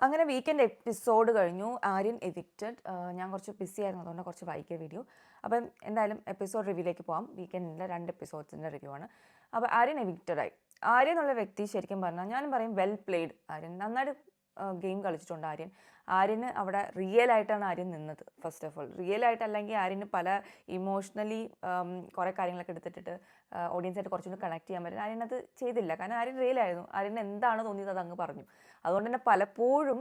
അങ്ങനെ weekend episode കഴിഞ്ഞു. Aryan evicted. ഞാൻ കുറച്ച് ബിസി ആയിരുന്നു, അതുകൊണ്ട് കുറച്ച് വൈകിയ വീഡിയോ. അപ്പം എന്തായാലും എപ്പിസോഡ് റിവ്യൂലേക്ക് പോകാം. വീക്കെൻഡിൻ്റെ 2 എപ്പിസോഡ്സിൻ്റെ റിവ്യൂ ആണ്. അപ്പോൾ ആര്യൻ എവിക്റ്റഡായി. ആര്യൻ എന്നുള്ള വ്യക്തി ശരിക്കും പറഞ്ഞാൽ ഞാനും പറയും വെൽ പ്ലേഡ്. ആര്യൻ നന്നായിട്ട് ഗെയിം കളിച്ചിട്ടുണ്ട്. ആര്യന് അവിടെ റിയൽ ആയിട്ടാണ് ആര്യൻ നിന്നത്. ഫസ്റ്റ് ഓഫ് ഓൾ റിയൽ ആയിട്ടല്ലെങ്കിൽ ആര്യന് പല ഇമോഷണലി കുറേ കാര്യങ്ങളൊക്കെ എടുത്തിട്ട് ഓഡിയൻസായിട്ട് കുറച്ചുകൂടി കണക്ട് ചെയ്യാൻ പറ്റും. ആര്യൻ അത് ചെയ്തില്ല. കാരണം ആര്യൻ റിയൽ ആയിരുന്നു. ആര്യന് എന്താണ് തോന്നിയത് അത് അങ്ങ് പറഞ്ഞു. അതുകൊണ്ട് തന്നെ പലപ്പോഴും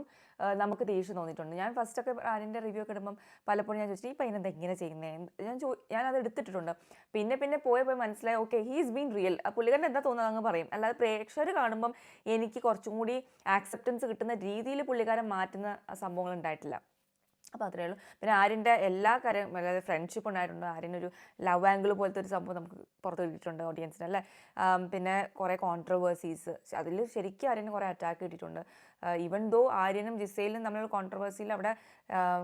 നമുക്ക് ദേഷ്യം തോന്നിയിട്ടുണ്ട്. ഞാൻ ഫസ്റ്റൊക്കെ ആര്യൻ്റെ റിവ്യൂ ഒക്കെ ഇടുമ്പം പലപ്പോഴും ഞാൻ ചോദിച്ചു ഈ പയ്യൻ എന്താ ഇങ്ങനെ ചെയ്യുന്നത്, ഞാനത് എടുത്തിട്ടുണ്ട്. പിന്നെ പോയി മനസ്സിലായി ഓക്കെ ഹീസ് ബീൻ റിയൽ. ആ പുള്ളിക്കാരൻ എന്താ തോന്നുന്നത് അങ്ങ് പറയും. അല്ലാതെ പ്രേക്ഷകർ കാണുമ്പം എനിക്ക് കുറച്ചും കൂടി ആക്സെപ്റ്റൻസ് കിട്ടുന്ന രീതിയിൽ പുള്ളിക്കാരൻ മാറ്റുന്ന സംഭവങ്ങൾ ഉണ്ടായിട്ടില്ല. അപ്പോൾ അത്രയേ ഉള്ളൂ. പിന്നെ ആര്യൻ്റെ എല്ലാ കാര്യം, അതായത് ഫ്രണ്ട്ഷിപ്പ് ഉണ്ടായിട്ടുണ്ട്. ആര്യനൊരു ലവ് ആംഗിൾ പോലത്തെ ഒരു സംഭവം നമുക്ക് പുറത്ത് കിട്ടിയിട്ടുണ്ട് ഓഡിയൻസിന് അല്ലേ. പിന്നെ കുറേ കോൺട്രവേഴ്സീസ്, അതിൽ ശരിക്കും ആര്യന് കുറേ അറ്റാക്ക് കിട്ടിയിട്ടുണ്ട്. ഈവൻ ദോ ആര്യനും ജിസയിലും തമ്മിലുള്ള കോൺട്രവേഴ്സിയിൽ അവിടെ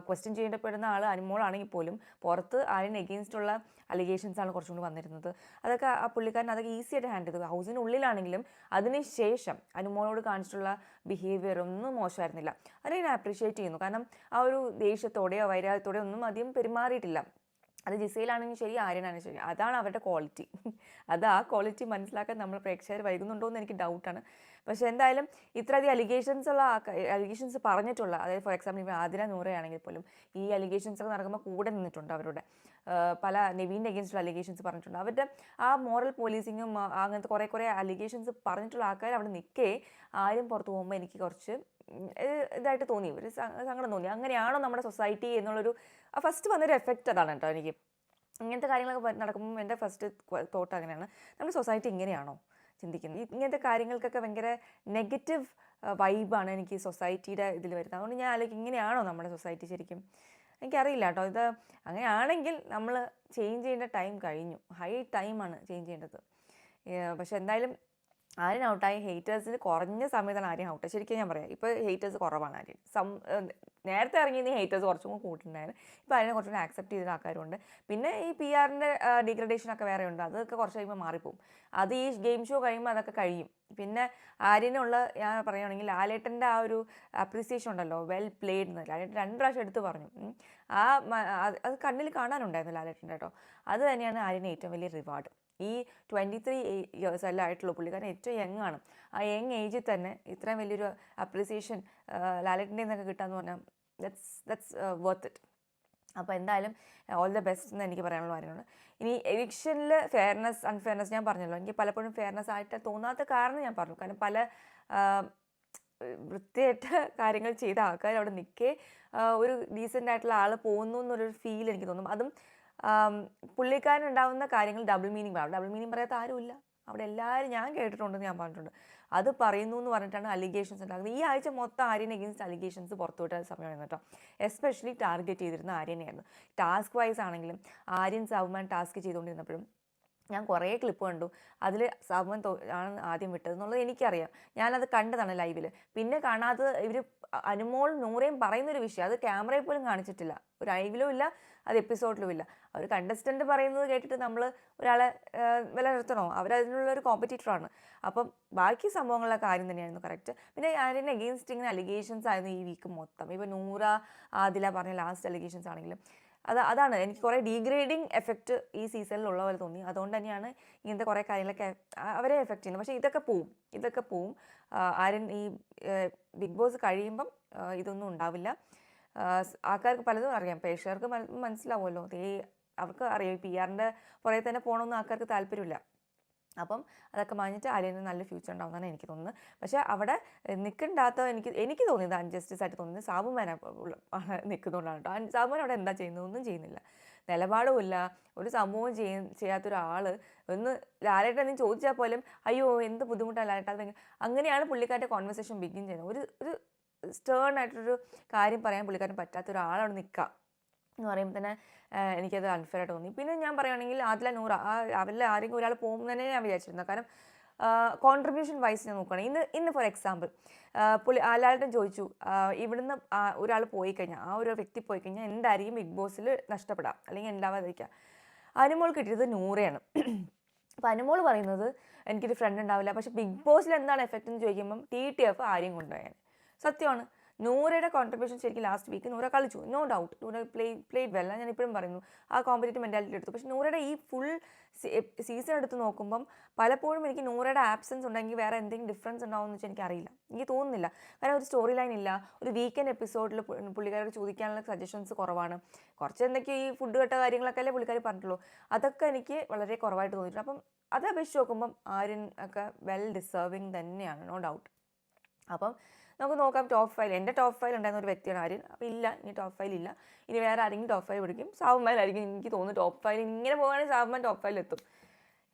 ക്വസ്റ്റ്യൻ ചെയ്യപ്പെടുന്ന ആൾ അനുമോളാണെങ്കിൽ പോലും പുറത്ത് ആര്യൻ എഗെയിൻസ്റ്റുള്ള അലിഗേഷൻസാണ് കുറച്ചും കൂടി വന്നിരുന്നത്. അതൊക്കെ ആ പുള്ളിക്കാരൻ അതൊക്കെ ഈസി ആയിട്ട് ഹാൻഡിൽ ചെയ്തു. ഹൗസിനുള്ളിലാണെങ്കിലും അതിനുശേഷം അനുമോളോട് കാണിച്ചിട്ടുള്ള ബിഹേവിയർ ഒന്നും മോശമായിരുന്നില്ല. അതിനെ ഞാൻ അപ്രീഷിയേറ്റ് ചെയ്യുന്നു. കാരണം ആ ഒരു ദേഷ്യത്തോടെയോ വൈരാഗ്യത്തോടെയോ ഒന്നും അധികം പെരുമാറിയിട്ടില്ല. അത് ജിസയിലാണെങ്കിൽ ശരി, ആര്യനാണെങ്കിൽ ശരി. അതാണ് അവരുടെ ക്വാളിറ്റി. അത് ആ ക്വാളിറ്റി മനസ്സിലാക്കാൻ നമ്മൾ പ്രേക്ഷകർ വൈകുന്നുണ്ടോ എന്ന് എനിക്ക് ഡൗട്ടാണ്. പക്ഷേ എന്തായാലും ഇത്രയധികം അലിഗേഷൻസ് പറഞ്ഞിട്ടുള്ള, അതായത് ഫോർ എക്സാമ്പിൾ ഇപ്പോൾ ആതിര നൂറയാണെങ്കിൽ പോലും ഈ അലിഗേഷൻസ് ഒക്കെ നടക്കുമ്പോൾ കൂടെ നിന്നിട്ടുണ്ട്. അവരുടെ പല നെവീൻ്റെ അഗേൻസ്റ്റുള്ള അലിഗേഷൻസ് പറഞ്ഞിട്ടുണ്ട്. അവരുടെ ആ മോറൽ പോലീസിങ്ങും അങ്ങനത്തെ കുറേ അലിഗേഷൻസ് പറഞ്ഞിട്ടുള്ള ആൾക്കാർ അവിടെ നിൽക്കേ ആരും പുറത്ത് പോകുമ്പോൾ എനിക്ക് കുറച്ച് ഇതായിട്ട് തോന്നി, ഒരു സങ്കടം തോന്നി. അങ്ങനെയാണോ നമ്മുടെ സൊസൈറ്റി എന്നുള്ളൊരു ഫസ്റ്റ് വന്നൊരു എഫക്റ്റ് അതാണ് കേട്ടോ എനിക്ക്. ഇങ്ങനത്തെ കാര്യങ്ങളൊക്കെ നടക്കുമ്പോൾ എൻ്റെ ഫസ്റ്റ് തോട്ട് അങ്ങനെയാണ്, നമ്മുടെ സൊസൈറ്റി ഇങ്ങനെയാണോ ചിന്തിക്കുന്നത്. ഇങ്ങനത്തെ കാര്യങ്ങൾക്കൊക്കെ ഭയങ്കര നെഗറ്റീവ് വൈബാണ് എനിക്ക് സൊസൈറ്റിയുടെ ഇതിൽ വരുന്നത്. അതുകൊണ്ട് ഞാൻ ആലോചിക്കും ഇങ്ങനെയാണോ നമ്മുടെ സൊസൈറ്റി ശരിക്കും. എനിക്കറിയില്ല കേട്ടോ. ഇത് അങ്ങനെയാണെങ്കിൽ നമ്മൾ ചേഞ്ച് ചെയ്യേണ്ട ടൈം കഴിഞ്ഞു. ഹൈ ടൈമാണ് ചേഞ്ച് ചെയ്യേണ്ടത്. പക്ഷെ എന്തായാലും ആര്യൻ ഔട്ടായി. ഹേറ്റേഴ്സിന് കുറഞ്ഞ സമയത്താണ് ആര്യൻ ഔട്ട്. ശരിക്കും ഞാൻ പറയാം, ഇപ്പോൾ ഹേറ്റേഴ്സ് കുറവാണ്. ആര്യൻ നേരത്തെ ഇറങ്ങിയ ഹേറ്റേഴ്സ് കുറച്ചും കൂടി കൂട്ടുണ്ടായിരുന്നു. ഇപ്പോൾ അതിനെ കുറച്ചുകൂടി ആക്സെപ്റ്റ് ചെയ്ത ആൾക്കാരുണ്ട്. പിന്നെ ഈ PR-ൻ്റെ ഡിഗ്രഡേഷനൊക്കെ വേറെ ഉണ്ട്. അതൊക്കെ കുറച്ച് കഴിയുമ്പോൾ മാറിപ്പോവും. അത് ഈ ഗെയിം ഷോ കഴിയുമ്പോൾ അതൊക്കെ കഴിയും. പിന്നെ ആര്യനുള്ള ഞാൻ പറയുകയാണെങ്കിൽ ലാലേട്ടൻ്റെ ആ ഒരു അപ്രീസിയേഷൻ ഉണ്ടല്ലോ, വെൽ പ്ലേഡ് എന്ന് ലാലേട്ടൻ 2 പ്രാവശ്യം എടുത്ത് പറഞ്ഞു. അത് കണ്ണിൽ കാണാനുണ്ടായിരുന്നു ലാലേട്ടൻ്റെ കേട്ടോ. അത് തന്നെയാണ് ആര്യന് ഏറ്റവും വലിയ റിവാർഡ്. ഈ 23 ഇയേഴ്സ് അല്ല ആയിട്ടുള്ളൂ. പുള്ളിക്കാരൻ ഏറ്റവും യങ്ങാണ്. ആ യങ് ഏജിൽ തന്നെ ഇത്രയും വലിയൊരു അപ്രിസിയേഷൻ ലാലേട്ടൻ്റെ നിന്നൊക്കെ കിട്ടാന്ന് പറഞ്ഞാൽ ദറ്റ്സ് വർത്ത് ഇറ്റ്. അപ്പോൾ എന്തായാലും ഓൾ ദ ബെസ്റ്റ് എന്ന് എനിക്ക് പറയാനുള്ള കാര്യമാണ്. ഇനി എവിക്ഷനിൽ ഫെയർനെസ് അൺഫെയർനെസ് ഞാൻ പറഞ്ഞല്ലോ. എനിക്ക് പലപ്പോഴും ഫെയർനെസ് ആയിട്ട് തോന്നാത്ത കാരണം ഞാൻ പറഞ്ഞു. കാരണം പല വൃത്തിയായിട്ട കാര്യങ്ങൾ ചെയ്ത ആൾക്കാർ അവിടെ നിൽക്കേ ഒരു ഡീസൻ്റ് ആയിട്ടുള്ള ആൾ പോകുന്നു എന്നൊരു ഫീൽ എനിക്ക് തോന്നും. അതും പുള്ളിക്കാരനുണ്ടാവുന്ന കാര്യങ്ങൾ ഡബിൾ മീനിങ് പറയാം. ഡബിൾ മീനിങ് പറയാത്ത ആരുമില്ല അവിടെ. എല്ലാവരും ഞാൻ കേട്ടിട്ടുണ്ടെന്ന് ഞാൻ പറഞ്ഞിട്ടുണ്ട്. അത് പറയുന്നു എന്ന് പറഞ്ഞിട്ടാണ് അലിഗേഷൻസ് ഉണ്ടാകുന്നത്. ഈ ആഴ്ച മൊത്തം ആര്യൻ എഗെയിൻസ്റ്റ് അലിഗേഷൻസ് പുറത്തുവിട്ട സമയമായിരുന്നു കേട്ടോ. എസ്പെഷ്യലി ടാർഗറ്റ് ചെയ്തിരുന്ന ആര്യനെയായിരുന്നു. ടാസ്ക് വൈസ് ആണെങ്കിലും ആര്യൻ സൗമാൻ ടാസ്ക് ചെയ്തുകൊണ്ടിരുന്നപ്പോഴും ഞാൻ കുറേ ക്ലിപ്പ് കണ്ടു. അതിൽ സൗമൻ ആണ് ആദ്യം വിട്ടത് എന്നുള്ളത് എനിക്കറിയാം. ഞാനത് കണ്ടതാണ് ലൈവിൽ. പിന്നെ കാണാതെ ഇവർ അനുമോൾ നൂറേയും പറയുന്നൊരു വിഷയം അത് ക്യാമറയിൽ പോലും കാണിച്ചിട്ടില്ല. ഒരു ലൈവിലും ഇല്ല, അത് എപ്പിസോഡിലും ഇല്ല. ഒരു കണ്ടസ്റ്റൻറ്റ് പറയുന്നത് കേട്ടിട്ട് നമ്മൾ ഒരാളെ വിലയിരുത്തണോ? അവരതിനുള്ളൊരു കോമ്പറ്റീറ്ററാണ്. അപ്പം ബാക്കി സംഭവങ്ങളിലൊക്കെ ആര്യം തന്നെയായിരുന്നു കറക്റ്റ്. പിന്നെ ആര്യന് എഗെയിൻസ്റ്റ് ഇങ്ങനെ അലിഗേഷൻസ് ആയിരുന്നു ഈ വീക്ക് മൊത്തം. ഇപ്പോൾ നൂറ ആദില പറഞ്ഞ ലാസ്റ്റ് അലിഗേഷൻസ് ആണെങ്കിലും അതാണ് എനിക്ക് കുറേ ഡീഗ്രേഡിങ് എഫക്റ്റ് ഈ സീസണിലുള്ള പോലെ തോന്നി. അതുകൊണ്ട് തന്നെയാണ് ഇങ്ങനത്തെ കുറേ കാര്യങ്ങളൊക്കെ അവരെ എഫക്റ്റ് ചെയ്യുന്നത്. പക്ഷേ ഇതൊക്കെ പോവും. ആര്യൻ ഈ ബിഗ് ബോസ് കഴിയുമ്പം ഇതൊന്നും ഉണ്ടാവില്ല. ആൾക്കാർക്ക് പലതും അറിയാം. പ്രേക്ഷകർക്ക് മനസ്സിലാവുമല്ലോ. അവർക്ക് അറിയാം PR-ൻ്റെ പുറകെ തന്നെ പോകണമെന്ന് ആൾക്കാർക്ക് താല്പര്യമില്ല. അപ്പം അതൊക്കെ മാഞ്ഞിട്ട് ആര്യന് നല്ല ഫ്യൂച്ചർ ഉണ്ടാവുമെന്നാണ് എനിക്ക് തോന്നുന്നത്. പക്ഷേ അവിടെ നിൽക്കണ്ടാത്ത എനിക്ക് തോന്നിയത് അൺജസ്റ്റിസ് ആയിട്ട് തോന്നുന്നത് സാബുമാൻ നിൽക്കുന്നതുകൊണ്ടാണ് കേട്ടോ. സാബുമാൻ അവിടെ എന്താ ചെയ്യുന്നത്? ഒന്നും ചെയ്യുന്നില്ല. നിലപാടുമില്ല. ഒരു സംഭവം ചെയ്യാത്തൊരാൾ ഒന്ന് ലാലേട്ടൻ എന്ന് ചോദിച്ചാൽ പോലും അയ്യോ എന്ത് ബുദ്ധിമുട്ടാണ് ലാലേട്ടൻ. അങ്ങനെയാണ് പുള്ളിക്കാരുടെ കോൺവെർസേഷൻ ബിഗിൻ ചെയ്യുന്നത്. ഒരു സ്റ്റേൺ ആയിട്ടൊരു കാര്യം പറയാൻ പുള്ളിക്കാരൻ പറ്റാത്ത ഒരാളവിടെ നിൽക്കുക എന്ന് പറയുമ്പോൾ തന്നെ എനിക്കത് അൺഫെയർ ആയിട്ട് തോന്നി. പിന്നെ ഞാൻ പറയുകയാണെങ്കിൽ ആദില നൂറ അവരിൽ ആരെങ്കിലും ഒരാൾ പോകുന്നതന്നെ ഞാൻ വിചാരിച്ചിരുന്നു. കാരണം കോൺട്രിബ്യൂഷൻ വൈസ് ഞാൻ നോക്കുകയാണ്. ഇന്ന് ഫോർ എക്സാമ്പിൾ ലാലേട്ടൻ ചോദിച്ചു ഇവിടുന്ന് ഒരാൾ പോയി കഴിഞ്ഞാൽ, ആ ഒരു വ്യക്തി പോയി കഴിഞ്ഞാൽ എന്തായിരിക്കും ബിഗ് ബോസിൽ നഷ്ടപ്പെടാം അല്ലെങ്കിൽ ഉണ്ടാവാതിരിക്കുക. അനുമോൾ കിട്ടിയത് നൂറയാണ്. അപ്പോൾ അനുമോൾ പറയുന്നത് എനിക്കൊരു ഫ്രണ്ട് ഉണ്ടാവില്ല. പക്ഷേ ബിഗ് ബോസിൽ എന്താണ് എഫക്റ്റ് എന്ന് ചോദിക്കുമ്പം TTF ആരെയും കൊണ്ടുപോയാൽ സത്യമാണ്. നൂറയുടെ കോൺട്രിബ്യൂഷൻ ശരിക്കും ലാസ്റ്റ് വീക്ക് നൂറ കളിച്ചു, no doubt. Noora played well, ഞാൻ ഇപ്പോഴും പറയുന്നു ആ കോമ്പറ്റേറ്റീവ് മെൻറ്റാലിറ്റി എടുത്തു. പക്ഷേ നൂറയുടെ ഈ ഫുൾ സീസൺ എടുത്ത് നോക്കുമ്പം പലപ്പോഴും എനിക്ക് നൂറയുടെ ആബ്സെൻസ് ഉണ്ടെങ്കിൽ വേറെ എന്തെങ്കിലും ഡിഫറൻസ് ഉണ്ടാവുമെന്ന് വെച്ചാൽ എനിക്കറിയില്ല, എനിക്ക് തോന്നുന്നില്ല. കാരണം ഒരു സ്റ്റോറി ലൈൻ ഇല്ല, ഒരു വീക്കെൻഡ് എപ്പിസോഡിൽ പുള്ളിക്കാരോട് ചോദിക്കാനുള്ള സജഷൻസ് കുറവാണ്. കുറച്ച് എന്തൊക്കെയോ ഈ ഫുഡ് കെട്ട കാര്യങ്ങളൊക്കെ അല്ലേ പുള്ളിക്കാർ പറഞ്ഞിട്ടുള്ളൂ, അതൊക്കെ എനിക്ക് വളരെ കുറവായിട്ട് തോന്നിയിട്ടുണ്ട്. അപ്പം അത് അപേക്ഷിച്ച് നോക്കുമ്പം ആര്യൻ ഒക്കെ വെൽ ഡിസേർവിങ് തന്നെയാണ്, നോ ഡൗട്ട്. അപ്പം നമുക്ക് നോക്കാം ടോപ്പ് 5. എൻ്റെ ടോപ്പ് 5 ഉണ്ടായിരുന്ന ഒരു വ്യക്തിയാണ് ആര്യൻ. അപ്പോൾ ഇല്ല, ഇനി ടോപ്പ് 5 ഇല്ല. ഇനി വേറെ ആരെങ്കിലും ടോപ്പ് 5 പിടിക്കും. സാബുമാനായിരിക്കും എനിക്ക് തോന്നുന്നു ടോപ്പ് 5. ഇങ്ങനെ പോകുകയാണെങ്കിൽ സാബുമാൻ ടോപ്പ് 5 എത്തും.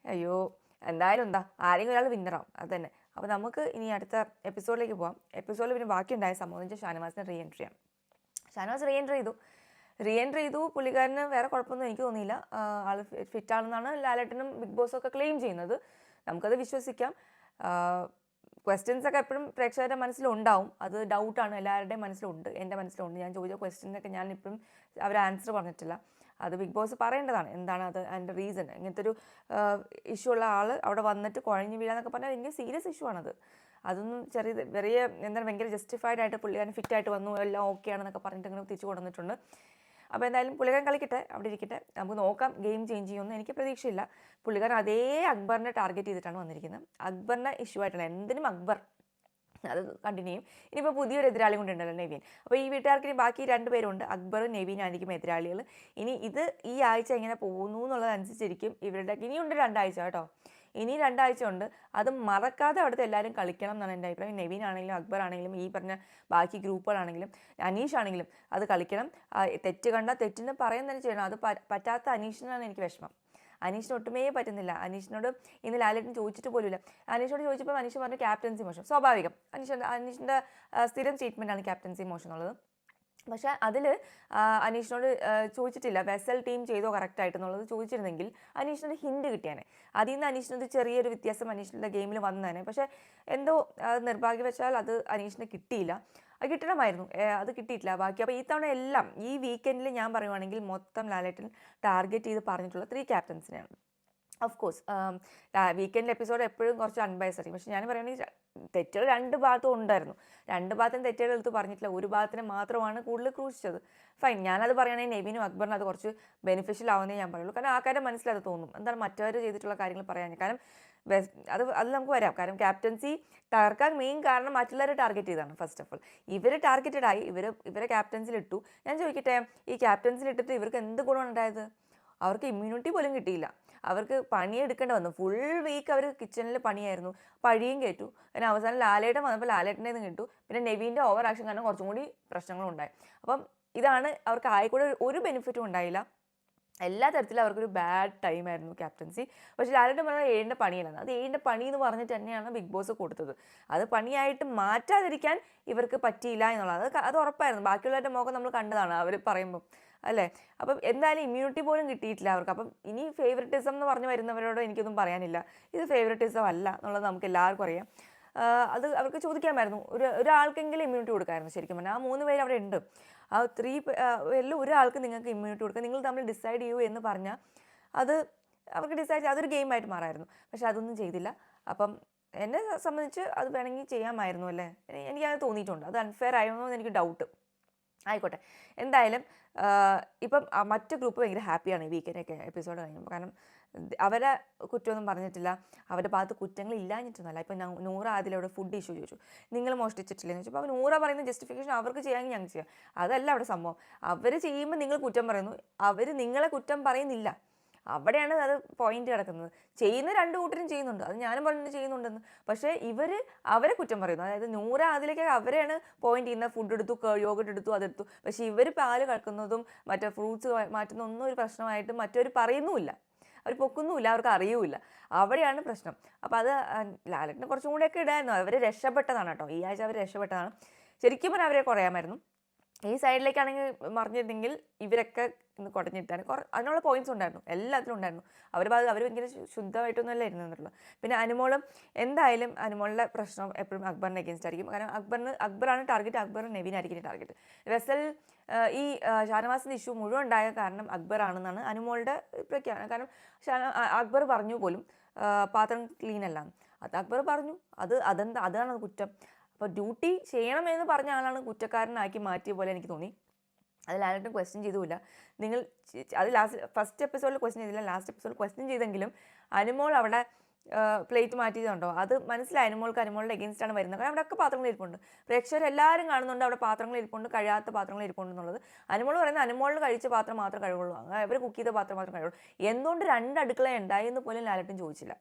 അയ്യോ, എന്തായാലും എന്താ ആരെങ്കിലും ഒരാൾ വിന്നറാവും, അത് തന്നെ. അപ്പോൾ നമുക്ക് ഇനി അടുത്ത എപ്പിസോഡിലേക്ക് പോകാം. എപ്പിസോഡിൽ പിന്നെ ബാക്കിയുണ്ടായ സംഭവം എന്ന് വെച്ചാൽ ഷാനവാസിനെ റീ എൻട്രി ആണ്. ഷാനവാസ് റീ എൻട്രി ചെയ്തു. പുള്ളിക്കാരന് വേറെ കുഴപ്പമൊന്നും എനിക്ക് തോന്നിയില്ല. ആൾ ഫിറ്റാണെന്നാണ് ലാലേട്ടനും ബിഗ് ബോസും ഒക്കെ ക്ലെയിം ചെയ്യുന്നത്. നമുക്കത് വിശ്വസിക്കാം. ക്വസ്റ്റ്യൻസ് ഒക്കെ എപ്പോഴും പ്രേക്ഷകരുടെ മനസ്സിലുണ്ടാവും, അത് ഡൗട്ടാണ്, എല്ലാവരുടെയും മനസ്സിലുണ്ട്, എൻ്റെ മനസ്സിലുണ്ട്. ഞാൻ ചോദിച്ച ക്വസ്റ്റ്യനൊക്കെ ഞാൻ ഇപ്പോഴും അവർ ആൻസർ പറഞ്ഞിട്ടില്ല. അത് ബിഗ് ബോസ് പറയേണ്ടതാണ്, എന്താണ് അത് അതിൻ്റെ റീസൺ. ഇങ്ങനത്തെ ഒരു ഇഷ്യൂ ഉള്ള ആൾ അവിടെ വന്നിട്ട് കുഴഞ്ഞു വീഴാന്നൊക്കെ പറഞ്ഞാൽ ഭയങ്കര സീരിയസ് ഇഷ്യൂ ആണത്. അതൊന്നും എന്താണ് ഭയങ്കര ജസ്റ്റിഫൈഡ് ആയിട്ട് പുള്ളിക്കാരൻ ഫിറ്റായിട്ട് വന്നു, എല്ലാം ഓക്കെ ആണെന്നൊക്കെ പറഞ്ഞിട്ട് ഇങ്ങനെ തിരിച്ചു കൊണ്ടുവന്നിട്ടുണ്ട്. അപ്പോൾ എന്തായാലും പുള്ളിക്കാരൻ കളിക്കട്ടെ, അവിടെ ഇരിക്കട്ടെ, നമുക്ക് നോക്കാം ഗെയിം ചേഞ്ച് ചെയ്യുമെന്ന് എനിക്ക് പ്രതീക്ഷയില്ല. പുള്ളിക്കാരൻ അതേ അക്ബറിനെ ടാർഗറ്റ് ചെയ്തിട്ടാണ് വന്നിരിക്കുന്നത്. അക്ബറിനെ ഇഷ്യൂ ആയിട്ടാണ്, എന്തിനും അക്ബർ, അത് കണ്ടിന്യൂ ചെയ്യും. ഇനിയിപ്പോൾ പുതിയൊരു എതിരാളി കൊണ്ടുണ്ടല്ലോ, നെവിൻ. അപ്പോൾ ഈ വീട്ടുകാർക്ക് ബാക്കി 2 പേരുണ്ട്, അക്ബറും നെവിനായിരിക്കും എതിരാളികൾ. ഇനി ഇത് ഈ ആഴ്ച എങ്ങനെ പോകുന്നു എന്നുള്ളതനുസരിച്ചിരിക്കും ഇവരുടെ. ഇനിയുണ്ട് 2 ആഴ്ച കേട്ടോ, ഇനി 2 ആഴ്ച ഉണ്ട്. അത് മറക്കാതെ അവിടുത്തെ എല്ലാവരും കളിക്കണം എന്നാണ് എൻ്റെ അഭിപ്രായം. നെവിൻ ആണെങ്കിലും അക്ബർ ആണെങ്കിലും ഈ പറഞ്ഞ ബാക്കി ഗ്രൂപ്പുകളാണെങ്കിലും അനീഷ് ആണെങ്കിലും അത് കളിക്കണം. തെറ്റ് കണ്ടാൽ തെറ്റിന് പറയാൻ തന്നെ ചെയ്യണം. അത് പറ്റാത്ത അനീഷിനാണ് എനിക്ക് വിഷമം. അനീഷിന് ഒട്ടുമേ പറ്റുന്നില്ല. അനീഷിനോട് ഇന്ന് ലാലേട്ടൻ ചോദിച്ചിട്ട് പോലുമില്ല. അനീഷിനോട് ചോദിച്ചപ്പോൾ അനീഷ് പറഞ്ഞു ക്യാപ്റ്റൻസി മോശം. സ്വാഭാവികം, അനീഷിൻ്റെ സ്ഥിരം സ്റ്റേറ്റ്മെൻറ്റാണ് ക്യാപ്റ്റൻസി മോശം എന്നുള്ളത്. പക്ഷേ അതിൽ അനീഷിനോട് ചോദിച്ചിട്ടില്ല വെസൽ ടീം ചെയ്തോ കറക്റ്റായിട്ട് എന്നുള്ളത്. ചോദിച്ചിരുന്നെങ്കിൽ അനീഷിനൊരു ഹിൻഡ് കിട്ടിയാനെ. അതിൽ നിന്ന് അനീഷിനൊരു ചെറിയൊരു വ്യത്യാസം അനീഷിൻ്റെ ഗെയിമിൽ വന്നേനെ. പക്ഷേ എന്തോ നിർഭാഗ്യവശാൽ അത് അനീഷിന് കിട്ടിയില്ല. അത് കിട്ടണമായിരുന്നു, അത് കിട്ടിയിട്ടില്ല ബാക്കി. അപ്പോൾ ഈ തവണ എല്ലാം ഈ വീക്കെൻഡിൽ ഞാൻ പറയുവാണെങ്കിൽ മൊത്തം ലാലേട്ടൻ ടാർഗറ്റ് ചെയ്ത് പറഞ്ഞിട്ടുള്ള 3 ക്യാപ്റ്റൻസിനെയാണ്. ഓഫ് കോഴ്സ് വീക്കെൻഡ് എപ്പിസോഡ് എപ്പോഴും കുറച്ച് അൺബയസ്ഡ് ആയിരിക്കും. പക്ഷേ ഞാൻ പറയുകയാണെങ്കിൽ തെറ്റുകൾ 2 ഭാഗത്തും ഉണ്ടായിരുന്നു. 2 ഭാഗത്തും തെറ്റുകൾ എടുത്ത് പറഞ്ഞിട്ടില്ല, ഒരു ഭാഗത്തിന് മാത്രമാണ് കൂടുതൽ ക്രൂശിച്ചത്. ഫൈൻ, ഞാനത് പറയുകയാണെങ്കിൽ നെവിനും അക്ബറിനും അത് കുറച്ച് ബെനിഫിഷ്യൽ ആവുന്നേ ഞാൻ പറയുള്ളൂ. കാരണം ആൾക്കാരുടെ മനസ്സിലത് തോന്നും, എന്താണ് മറ്റവർ ചെയ്തിട്ടുള്ള കാര്യങ്ങൾ പറയാൻ. കാരണം അത് നമുക്ക് വരാം. കാരണം ക്യാപ്റ്റൻസി തകർക്കാൻ മെയിൻ കാരണം മറ്റുള്ളവരെ ടാർഗറ്റ് ചെയ്താണ്. ഫസ്റ്റ് ഓഫ് ഓൾ ഇവർ ടാർഗറ്റഡായി, ഇവരെ ക്യാപ്റ്റൻസിലിട്ടു. ഞാൻ ചോദിക്കട്ടെ, ഈ ക്യാപ്റ്റൻസിലിട്ടിട്ട് ഇവർക്ക് എന്ത് ഗുണമാണ് ഉണ്ടായത്? അവർക്ക് ഇമ്മ്യൂണിറ്റി പോലും കിട്ടിയില്ല. അവർക്ക് പണിയെടുക്കേണ്ടി വന്നു. ഫുൾ വീക്ക് അവർ കിച്ചണിൽ പണിയായിരുന്നു, പഴിയും കേട്ടു. പിന്നെ അവസാനം ലാലേട്ടൻ വന്നപ്പോൾ ലാലേട്ടൻ്റെ നിന്ന് കിട്ടു. പിന്നെ നെവിൻ്റെ ഓവർ ആക്ഷൻ കാരണം കുറച്ചും കൂടി പ്രശ്നങ്ങളുണ്ടായി. അപ്പം ഇതാണ് അവർക്ക് ആയിക്കൂടെ ഒരു ബെനിഫിറ്റും ഉണ്ടായില്ല. എല്ലാ തരത്തിലും അവർക്കൊരു ബാഡ് ടൈമായിരുന്നു ക്യാപ്റ്റൻസി. പക്ഷേ ലാലേട്ടൻ പറഞ്ഞാൽ 7ൻ്റെ പണിയിലാണ്. അത് 7ൻ്റെ പണി എന്ന് പറഞ്ഞിട്ട് തന്നെയാണ് ബിഗ് ബോസ് കൊടുത്തത്. അത് പണിയായിട്ട് മാറ്റാതിരിക്കാൻ ഇവർക്ക് പറ്റിയില്ല എന്നുള്ളത് അത് ഉറപ്പായിരുന്നു. ബാക്കിയുള്ളവരുടെ മുഖം നമ്മൾ കണ്ടതാണ് അവർ പറയുമ്പം, അല്ലേ? അപ്പം എന്തായാലും ഇമ്മ്യൂണിറ്റി പോലും കിട്ടിയിട്ടില്ല അവർക്ക്. അപ്പം ഇനി ഫേവറിറ്റിസം എന്ന് പറഞ്ഞു വരുന്നവരോട് എനിക്കൊന്നും പറയാനില്ല. ഇത് ഫേവറിറ്റിസം അല്ല എന്നുള്ളത് നമുക്ക് എല്ലാവർക്കും അറിയാം. അത് അവർക്ക് ചോദിക്കാമായിരുന്നു, ഒരാൾക്കെങ്കിലും ഇമ്മ്യൂണിറ്റി കൊടുക്കാമായിരുന്നു. ശരിക്കും പറഞ്ഞാൽ ആ 3 പേര് അവിടെ ഉണ്ട്. ആ 3 പേരിൽ ഒരാൾക്ക് നിങ്ങൾക്ക് ഇമ്മ്യൂണിറ്റി കൊടുക്കുക, നിങ്ങൾ തമ്മിൽ ഡിസൈഡ് ചെയ്യൂ എന്ന് പറഞ്ഞാൽ അത് അവർക്ക് ഡിസൈഡ് അതൊരു ഗെയിമായിട്ട് മാറായിരുന്നു. പക്ഷെ അതൊന്നും ചെയ്തില്ല. അപ്പം എന്നെ സംബന്ധിച്ച് അത് വേണമെങ്കിൽ ചെയ്യാമായിരുന്നു അല്ലേ, എനിക്കത് തോന്നിയിട്ടുണ്ട്. അത് അൺഫെയർ ആയിരുന്നു എന്ന് എനിക്ക് ഡൗട്ട്. ആയിക്കോട്ടെ, എന്തായാലും ഇപ്പം മറ്റു ഗ്രൂപ്പ് ഭയങ്കര ഹാപ്പിയാണ് ഈ വീക്കെൻഡൊക്കെ എപ്പിസോഡ് കഴിഞ്ഞപ്പോൾ. കാരണം അവരെ കുറ്റമൊന്നും പറഞ്ഞിട്ടില്ല, അവരുടെ ഭാഗത്ത് കുറ്റങ്ങൾ ഇല്ലാഞ്ഞിട്ടൊന്നുമല്ല. ഇപ്പം നൂറ അതിലവിടെ ഫുഡ് ഇഷ്യൂ ചോദിച്ചു, നിങ്ങൾ മോഷ്ടിച്ചിട്ടില്ലെന്ന് ചോദിച്ചു. അപ്പോൾ നൂറ പറയുന്ന ജസ്റ്റിഫിക്കേഷൻ അവർക്ക് ചെയ്യാമെങ്കിൽ ഞങ്ങൾക്ക് ചെയ്യാം. അതല്ല അവിടെ സംഭവം. അവർ ചെയ്യുമ്പോൾ നിങ്ങൾ കുറ്റം പറയുന്നു, അവർ നിങ്ങളെ കുറ്റം പറയുന്നില്ല. അവിടെയാണ് അത് പോയിന്റ് കിടക്കുന്നത്. ചെയ്യുന്ന 2 കൂട്ടരും ചെയ്യുന്നുണ്ട്, അത് ഞാനും പറഞ്ഞിട്ട് ചെയ്യുന്നുണ്ടെന്ന്. പക്ഷേ അവരെ കുറ്റം പറയുന്നു. അതായത് നൂറ അതിലേക്ക് അവരെയാണ് പോയിന്റ് ചെയ്യുന്നത്. ഫുഡ് എടുത്തു, യോഗട്ട് എടുത്തു, അതെടുത്തു. പക്ഷേ ഇവർ പാല് കളക്കുന്നതും മറ്റേ ഫ്രൂട്ട്സ് മാറ്റുന്ന ഒന്നും ഒരു പ്രശ്നമായിട്ട് മറ്റവർ പറയുന്നുമില്ല, അവർ പൊക്കുന്നുമില്ല, അവർക്ക് അറിയൂല. അവിടെയാണ് പ്രശ്നം. അപ്പോൾ അത് ലാലേട്ടന് കുറച്ചും കൂടെയൊക്കെ ഇടായിരുന്നു. അവർ രക്ഷപ്പെട്ടതാണ് കേട്ടോ, ഈ ആഴ്ച അവർ രക്ഷപ്പെട്ടതാണ്. ശരിക്കും പറഞ്ഞാൽ അവരെ കുറയാമായിരുന്നു. ഈ സൈഡിലേക്കാണെങ്കിൽ മറിഞ്ഞിരുന്നെങ്കിൽ ഇവരൊക്കെ ഇന്ന് കുടഞ്ഞിട്ടാണ്. അതിനുള്ള പോയിന്റ്സ് ഉണ്ടായിരുന്നു, എല്ലാത്തിലും ഉണ്ടായിരുന്നു. അവർ ഭയങ്കര ശുദ്ധമായിട്ടൊന്നുമല്ല ഇരുന്നുള്ളൂ. പിന്നെ അനുമോളും എന്തായാലും അനുമോളുടെ പ്രശ്നം എപ്പോഴും അക്ബറിന് അഗേൻസ്റ്റ് ആയിരിക്കും. കാരണം അക്ബറാണ് ടാർഗറ്റ്, അക്ബറും നെവിനായിരിക്കും ടാർഗറ്റ്. വെസൽ ഈ ഷാനവാസിൻ്റെ ഇഷ്യൂ മുഴുവൻ ഉണ്ടായ കാരണം അക്ബറാണെന്നാണ് അനുമോളുടെ പ്രഖ്യാപനം. കാരണം അക്ബർ പറഞ്ഞു പോലും പാത്രം ക്ലീൻ അല്ല, അത് അക്ബർ പറഞ്ഞു. അതാണ് കുറ്റം. അപ്പോൾ ഡ്യൂട്ടി ചെയ്യണമെന്ന് പറഞ്ഞ ആളാണ് കുറ്റക്കാരനാക്കി മാറ്റിയ പോലെ എനിക്ക് തോന്നി. അത് ലാലേട്ടൻ ക്വസ്റ്റ്യൻ ചെയ്തുമില്ല. നിങ്ങൾ അത് ഫസ്റ്റ് എപ്പിസോഡിൽ ക്വസ്റ്റ്യൻ ചെയ്തില്ല, ലാസ്റ്റ് എപ്പിസോഡിൽ ക്വസ്റ്റ്യൻ ചെയ്തെങ്കിലും അനുമോൾ അവിടെ പ്ലേറ്റ് മാറ്റിയതുണ്ടോ അത് മനസ്സിലായി. അനുമോളുടെ എഗെയിൻസ്റ്റ് ആണ് വരുന്നത്. കാരണം അവിടെയൊക്കെ പാത്രങ്ങൾ ഇരിപ്പുണ്ട്, പ്രേക്ഷകർ എല്ലാവരും കാണുന്നുണ്ട് അവിടെ പാത്രങ്ങൾ ഇരിപ്പുണ്ട്, കഴിയാത്ത പാത്രങ്ങൾ ഇരിപ്പുണ്ട് എന്നുള്ളത്. അനുമോൾ പറയുന്നത് അനുമോളിൽ കഴിച്ച പാത്രം മാത്രമേ കഴിവുള്ളൂ, അവർ കുക്ക് ചെയ്ത പാത്രം മാത്രമേ കഴിവുള്ളൂ. എന്തുകൊണ്ട് 2 അടുക്കള ഉണ്ടായി എന്ന് പോലും ലാലേട്ടൻ ചോദിച്ചില്ല.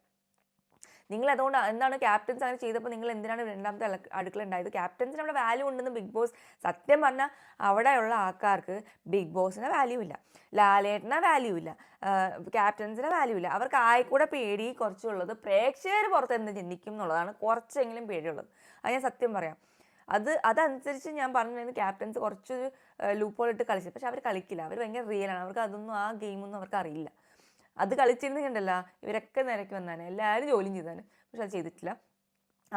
നിങ്ങൾ അതുകൊണ്ട് എന്താണ് ക്യാപ്റ്റൻസ് അങ്ങനെ ചെയ്തപ്പോൾ നിങ്ങൾ എന്തിനാണ് 2ാമത്തെ അടുക്കള ഉണ്ടായത്? ക്യാപ്റ്റൻസിന് അവിടെ വാല്യൂ ഉണ്ടെന്ന് ബിഗ് ബോസ് സത്യം പറഞ്ഞാൽ അവിടെയുള്ള ആൾക്കാർക്ക് ബിഗ് ബോസിന് വാല്യൂ ഇല്ല, ലാലേട്ടന് വാല്യൂ ഇല്ല, ക്യാപ്റ്റൻസിന് വാല്യൂ ഇല്ല. അവർക്ക് ആയിക്കൂടെ പേടി കുറച്ചുള്ളത് പ്രേക്ഷകർ പുറത്ത് എന്ത് ചിന്തിക്കും എന്നുള്ളതാണ് കുറച്ചെങ്കിലും പേടിയുള്ളത്. അത് ഞാൻ സത്യം പറയാം. അതനുസരിച്ച് ഞാൻ പറഞ്ഞിരുന്നത് ക്യാപ്റ്റൻസ് കുറച്ചൊരു ലൂപ്പോളിട്ട് കളിച്ചു. പക്ഷെ അവർ കളിക്കില്ല, അവർ ഭയങ്കര റിയലാണ്. അവർക്ക് അതൊന്നും ആ ഗെയിമൊന്നും അവർക്ക് അറിയില്ല. അത് കളിച്ചിരുന്നുണ്ടല്ല ഇവരൊക്കെ നിരക്ക് വന്നാണ്, എല്ലാവരും ജോലിയും ചെയ്താണ്. പക്ഷെ അത് ചെയ്തിട്ടില്ല.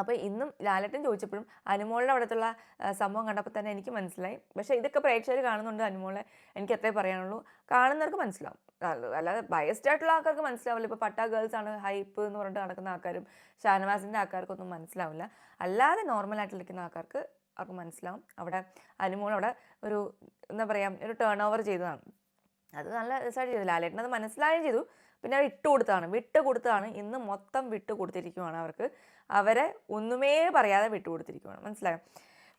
അപ്പോൾ ഇന്നും ലാലേട്ടൻ ചോദിച്ചപ്പോഴും അനുമോളുടെ അവിടത്തുള്ള സംഭവം കണ്ടപ്പോൾ തന്നെ എനിക്ക് മനസ്സിലായി. പക്ഷേ ഇതൊക്കെ പ്രേക്ഷകർ കാണുന്നുണ്ട് അനുമോളെ, എനിക്ക് അത്രേ പറയാനുള്ളൂ. കാണുന്നവർക്ക് മനസ്സിലാവും, അല്ലാതെ ബയസ്ഡ് ആയിട്ടുള്ള ആൾക്കാർക്ക് മനസ്സിലാവില്ല. ഇപ്പോൾ പട്ടാ ഗേൾസ് ആണ് ഹൈപ്പ് എന്ന് പറഞ്ഞിട്ട് നടക്കുന്ന ആൾക്കാരും ഷാനവാസിൻ്റെ ആൾക്കാർക്കൊന്നും മനസ്സിലാവില്ല. അല്ലാതെ നോർമലായിട്ടിരിക്കുന്ന ആൾക്കാർക്ക് അവർക്ക് മനസ്സിലാവും. അവിടെ അനുമോൾ അവിടെ ഒരു എന്താ പറയുക ഒരു ടേൺ ഓവർ ചെയ്തതാണ്. അത് നല്ല രസമായിട്ട് ചെയ്തു. ലാലേട്ടൻ അത് മനസ്സിലാവുകയും ചെയ്തു. പിന്നെ അവർ വിട്ട് കൊടുത്തതാണ്. ഇന്ന് മൊത്തം വിട്ട് കൊടുത്തിരിക്കുവാണ് അവർക്ക്. അവരെ ഒന്നുമേ പറയാതെ വിട്ട് കൊടുത്തിരിക്കുവാണ്. മനസ്സിലായോ?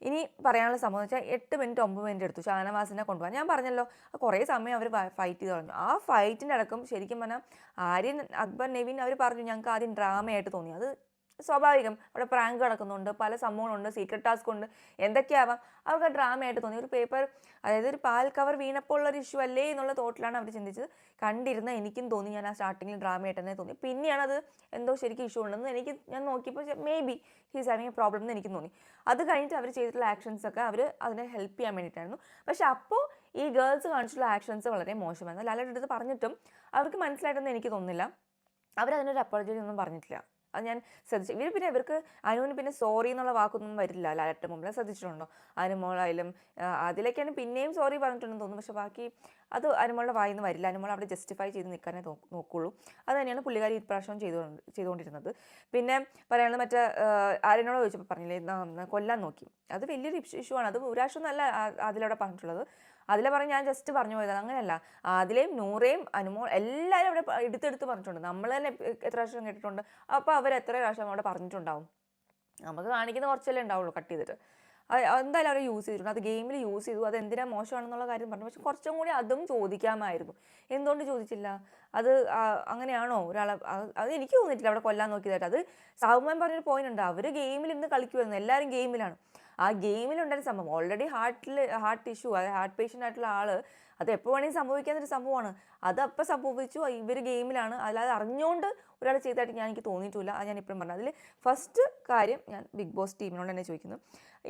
ഇനി പറയാനുള്ള സംഭവം എന്ന് വെച്ചാൽ 8 മിനിറ്റ് 9 മിനിറ്റ് എടുത്തു ഷാനവാസിനെ കൊണ്ടുപോകാൻ. ഞാൻ പറഞ്ഞല്ലോ കുറേ സമയം അവർ ഫൈറ്റ് ചെയ്ത് കളഞ്ഞു. ആ ഫൈറ്റിൻ്റെ അടക്കം ശരിക്കും പറഞ്ഞാൽ ആര്യൻ, അക്ബർ, നെവിൻ അവർ പറഞ്ഞു ഞങ്ങൾക്ക് ആദ്യം ഡ്രാമയായിട്ട് തോന്നി. അത് സ്വാഭാവികം, അവിടെ പ്രാങ്ക് നടക്കുന്നുണ്ട്, പല സംഭവങ്ങളുണ്ട്, സീക്രട്ട് ടാസ്ക് ഉണ്ട്, എന്തൊക്കെയാവാം. അവർക്ക് ഡ്രാമയായിട്ട് തോന്നി. ഒരു പേപ്പർ, അതായത് ഒരു പാൽ കവർ വീണപ്പോൾ ഉള്ളൊരു ഇഷ്യൂ അല്ലേ എന്നുള്ള തോട്ടിലാണ് അവർ ചിന്തിച്ചത്. കണ്ടിരുന്ന എനിക്കും തോന്നി, ഞാൻ ആ സ്റ്റാർട്ടിങ്ങിൽ ഡ്രാമയായിട്ട് തന്നെ തോന്നി. പിന്നെയാണ് അത് എന്തോ ശരിക്കും ഇഷ്യൂ ഉണ്ടെന്ന് ഞാൻ നോക്കിയപ്പോൾ may be he's having A problem എന്ന് എനിക്ക് തോന്നി. അത് കഴിഞ്ഞിട്ട് അവർ ചെയ്തിട്ടുള്ള ആക്ഷൻസൊക്കെ അവർ അതിനെ ഹെൽപ്പ് ചെയ്യാൻ വേണ്ടിയിട്ടായിരുന്നു. പക്ഷെ അപ്പോൾ ഈ ഗേൾസ് കാണിച്ചിട്ടുള്ള ആക്ഷൻസ് വളരെ മോശമായിരുന്നു. ലാലേട്ടൻ അടുത്ത് പറഞ്ഞിട്ടും അവർക്ക് മനസ്സിലായിട്ടൊന്നും എനിക്ക് തോന്നുന്നില്ല. അവരതിനൊരു അപ്പോളജി ഒന്നും പറഞ്ഞിട്ടില്ല. അത് ഞാൻ ശ്രദ്ധിച്ചു. ഇവർക്ക് അനുവിന് പിന്നെ സോറി എന്നുള്ള വാക്കൊന്നും വരില്ല ലാലേട്ടൻ മുമ്പിൽ. ശ്രദ്ധിച്ചിട്ടുണ്ടോ? അനുമോളായാലും അതിലേക്കാണ് പിന്നെയും സോറി പറഞ്ഞിട്ടുണ്ടെന്ന് തോന്നുന്നു. പക്ഷെ ബാക്കി അത് അനുമോളുടെ വായിൽ നിന്ന് വരില്ല. അനുമോൾ അവിടെ ജസ്റ്റിഫൈ ചെയ്ത് നിൽക്കാനേ നോക്കുള്ളൂ. അത് തന്നെയാണ് പുള്ളിക്കാരി ഇപ്രാവശ്യം ചെയ്തുകൊണ്ടിരുന്നത്. പിന്നെ പറയാനുള്ളത് മറ്റേ ആര്യനോട് ചോദിച്ചപ്പോൾ പറഞ്ഞില്ലേ കൊല്ലാൻ നോക്കി. അത് വലിയൊരു ഇഷ്യൂ ആണ്. അത് ഒരാവശ്യം എന്നല്ല അതിലവിടെ പറഞ്ഞിട്ടുള്ളത്. അതിലെ പറഞ്ഞ് ഞാൻ ജസ്റ്റ് പറഞ്ഞു പോയത് അങ്ങനെയല്ല. അതിലെയും നൂറേയും അനുമോൾ എല്ലാവരും അവിടെ എടുത്തെടുത്ത് പറഞ്ഞിട്ടുണ്ട്. നമ്മൾ തന്നെ എത്ര പ്രാവശ്യം കേട്ടിട്ടുണ്ട്. അപ്പോൾ അവർ എത്ര പ്രാവശ്യം അവിടെ പറഞ്ഞിട്ടുണ്ടാവും. നമുക്ക് കാണിക്കുന്ന കുറച്ചല്ലേ ഉണ്ടാവുള്ളൂ കട്ട് ചെയ്തിട്ട്. എന്തായാലും അവർ യൂസ് ചെയ്തിട്ടുണ്ട്. അത് ഗെയിമിൽ യൂസ് ചെയ്തു. അത് എന്തിനാ മോശമാണെന്നുള്ള കാര്യം പറഞ്ഞു. പക്ഷെ കുറച്ചും കൂടി അതും ചോദിക്കാമായിരുന്നു. എന്തുകൊണ്ട് ചോദിച്ചില്ല? അത് അങ്ങനെയാണോ ഒരാളെ? അത് എനിക്ക് തോന്നിയിട്ടില്ല അവിടെ കൊല്ലാൻ നോക്കിയതായിട്ട്. അത് സാബുമാൻ പറഞ്ഞൊരു പോയിന്റ് ഉണ്ട്. അവർ ഗെയിമിൽ ഇന്ന് കളിക്കുമായിരുന്നു, എല്ലാവരും ഗെയിമിലാണ്. ആ ഗെയിമിലുണ്ടായിരുന്ന സംഭവം ഓൾറെഡി ഹാർട്ട് ഇഷ്യൂ, അതായത് ഹാർട്ട് പേഷ്യൻ്റ് ആയിട്ടുള്ള ആൾ, അത് എപ്പോൾ വേണമെങ്കിൽ സംഭവിക്കാത്തൊരു സംഭവമാണ്. അതപ്പോൾ സംഭവിച്ചു. ഇവർ ഗെയിമിലാണ്, അല്ലാതെ അറിഞ്ഞുകൊണ്ട് ഒരാൾ ചെയ്തതായിട്ട് എനിക്ക് തോന്നിയിട്ടില്ല. അത് ഞാൻ ഇപ്പോഴും പറഞ്ഞു. അതിൽ ഫസ്റ്റ് കാര്യം ഞാൻ ബിഗ് ബോസ് ടീമിനോട് തന്നെ ചോദിക്കുന്നു.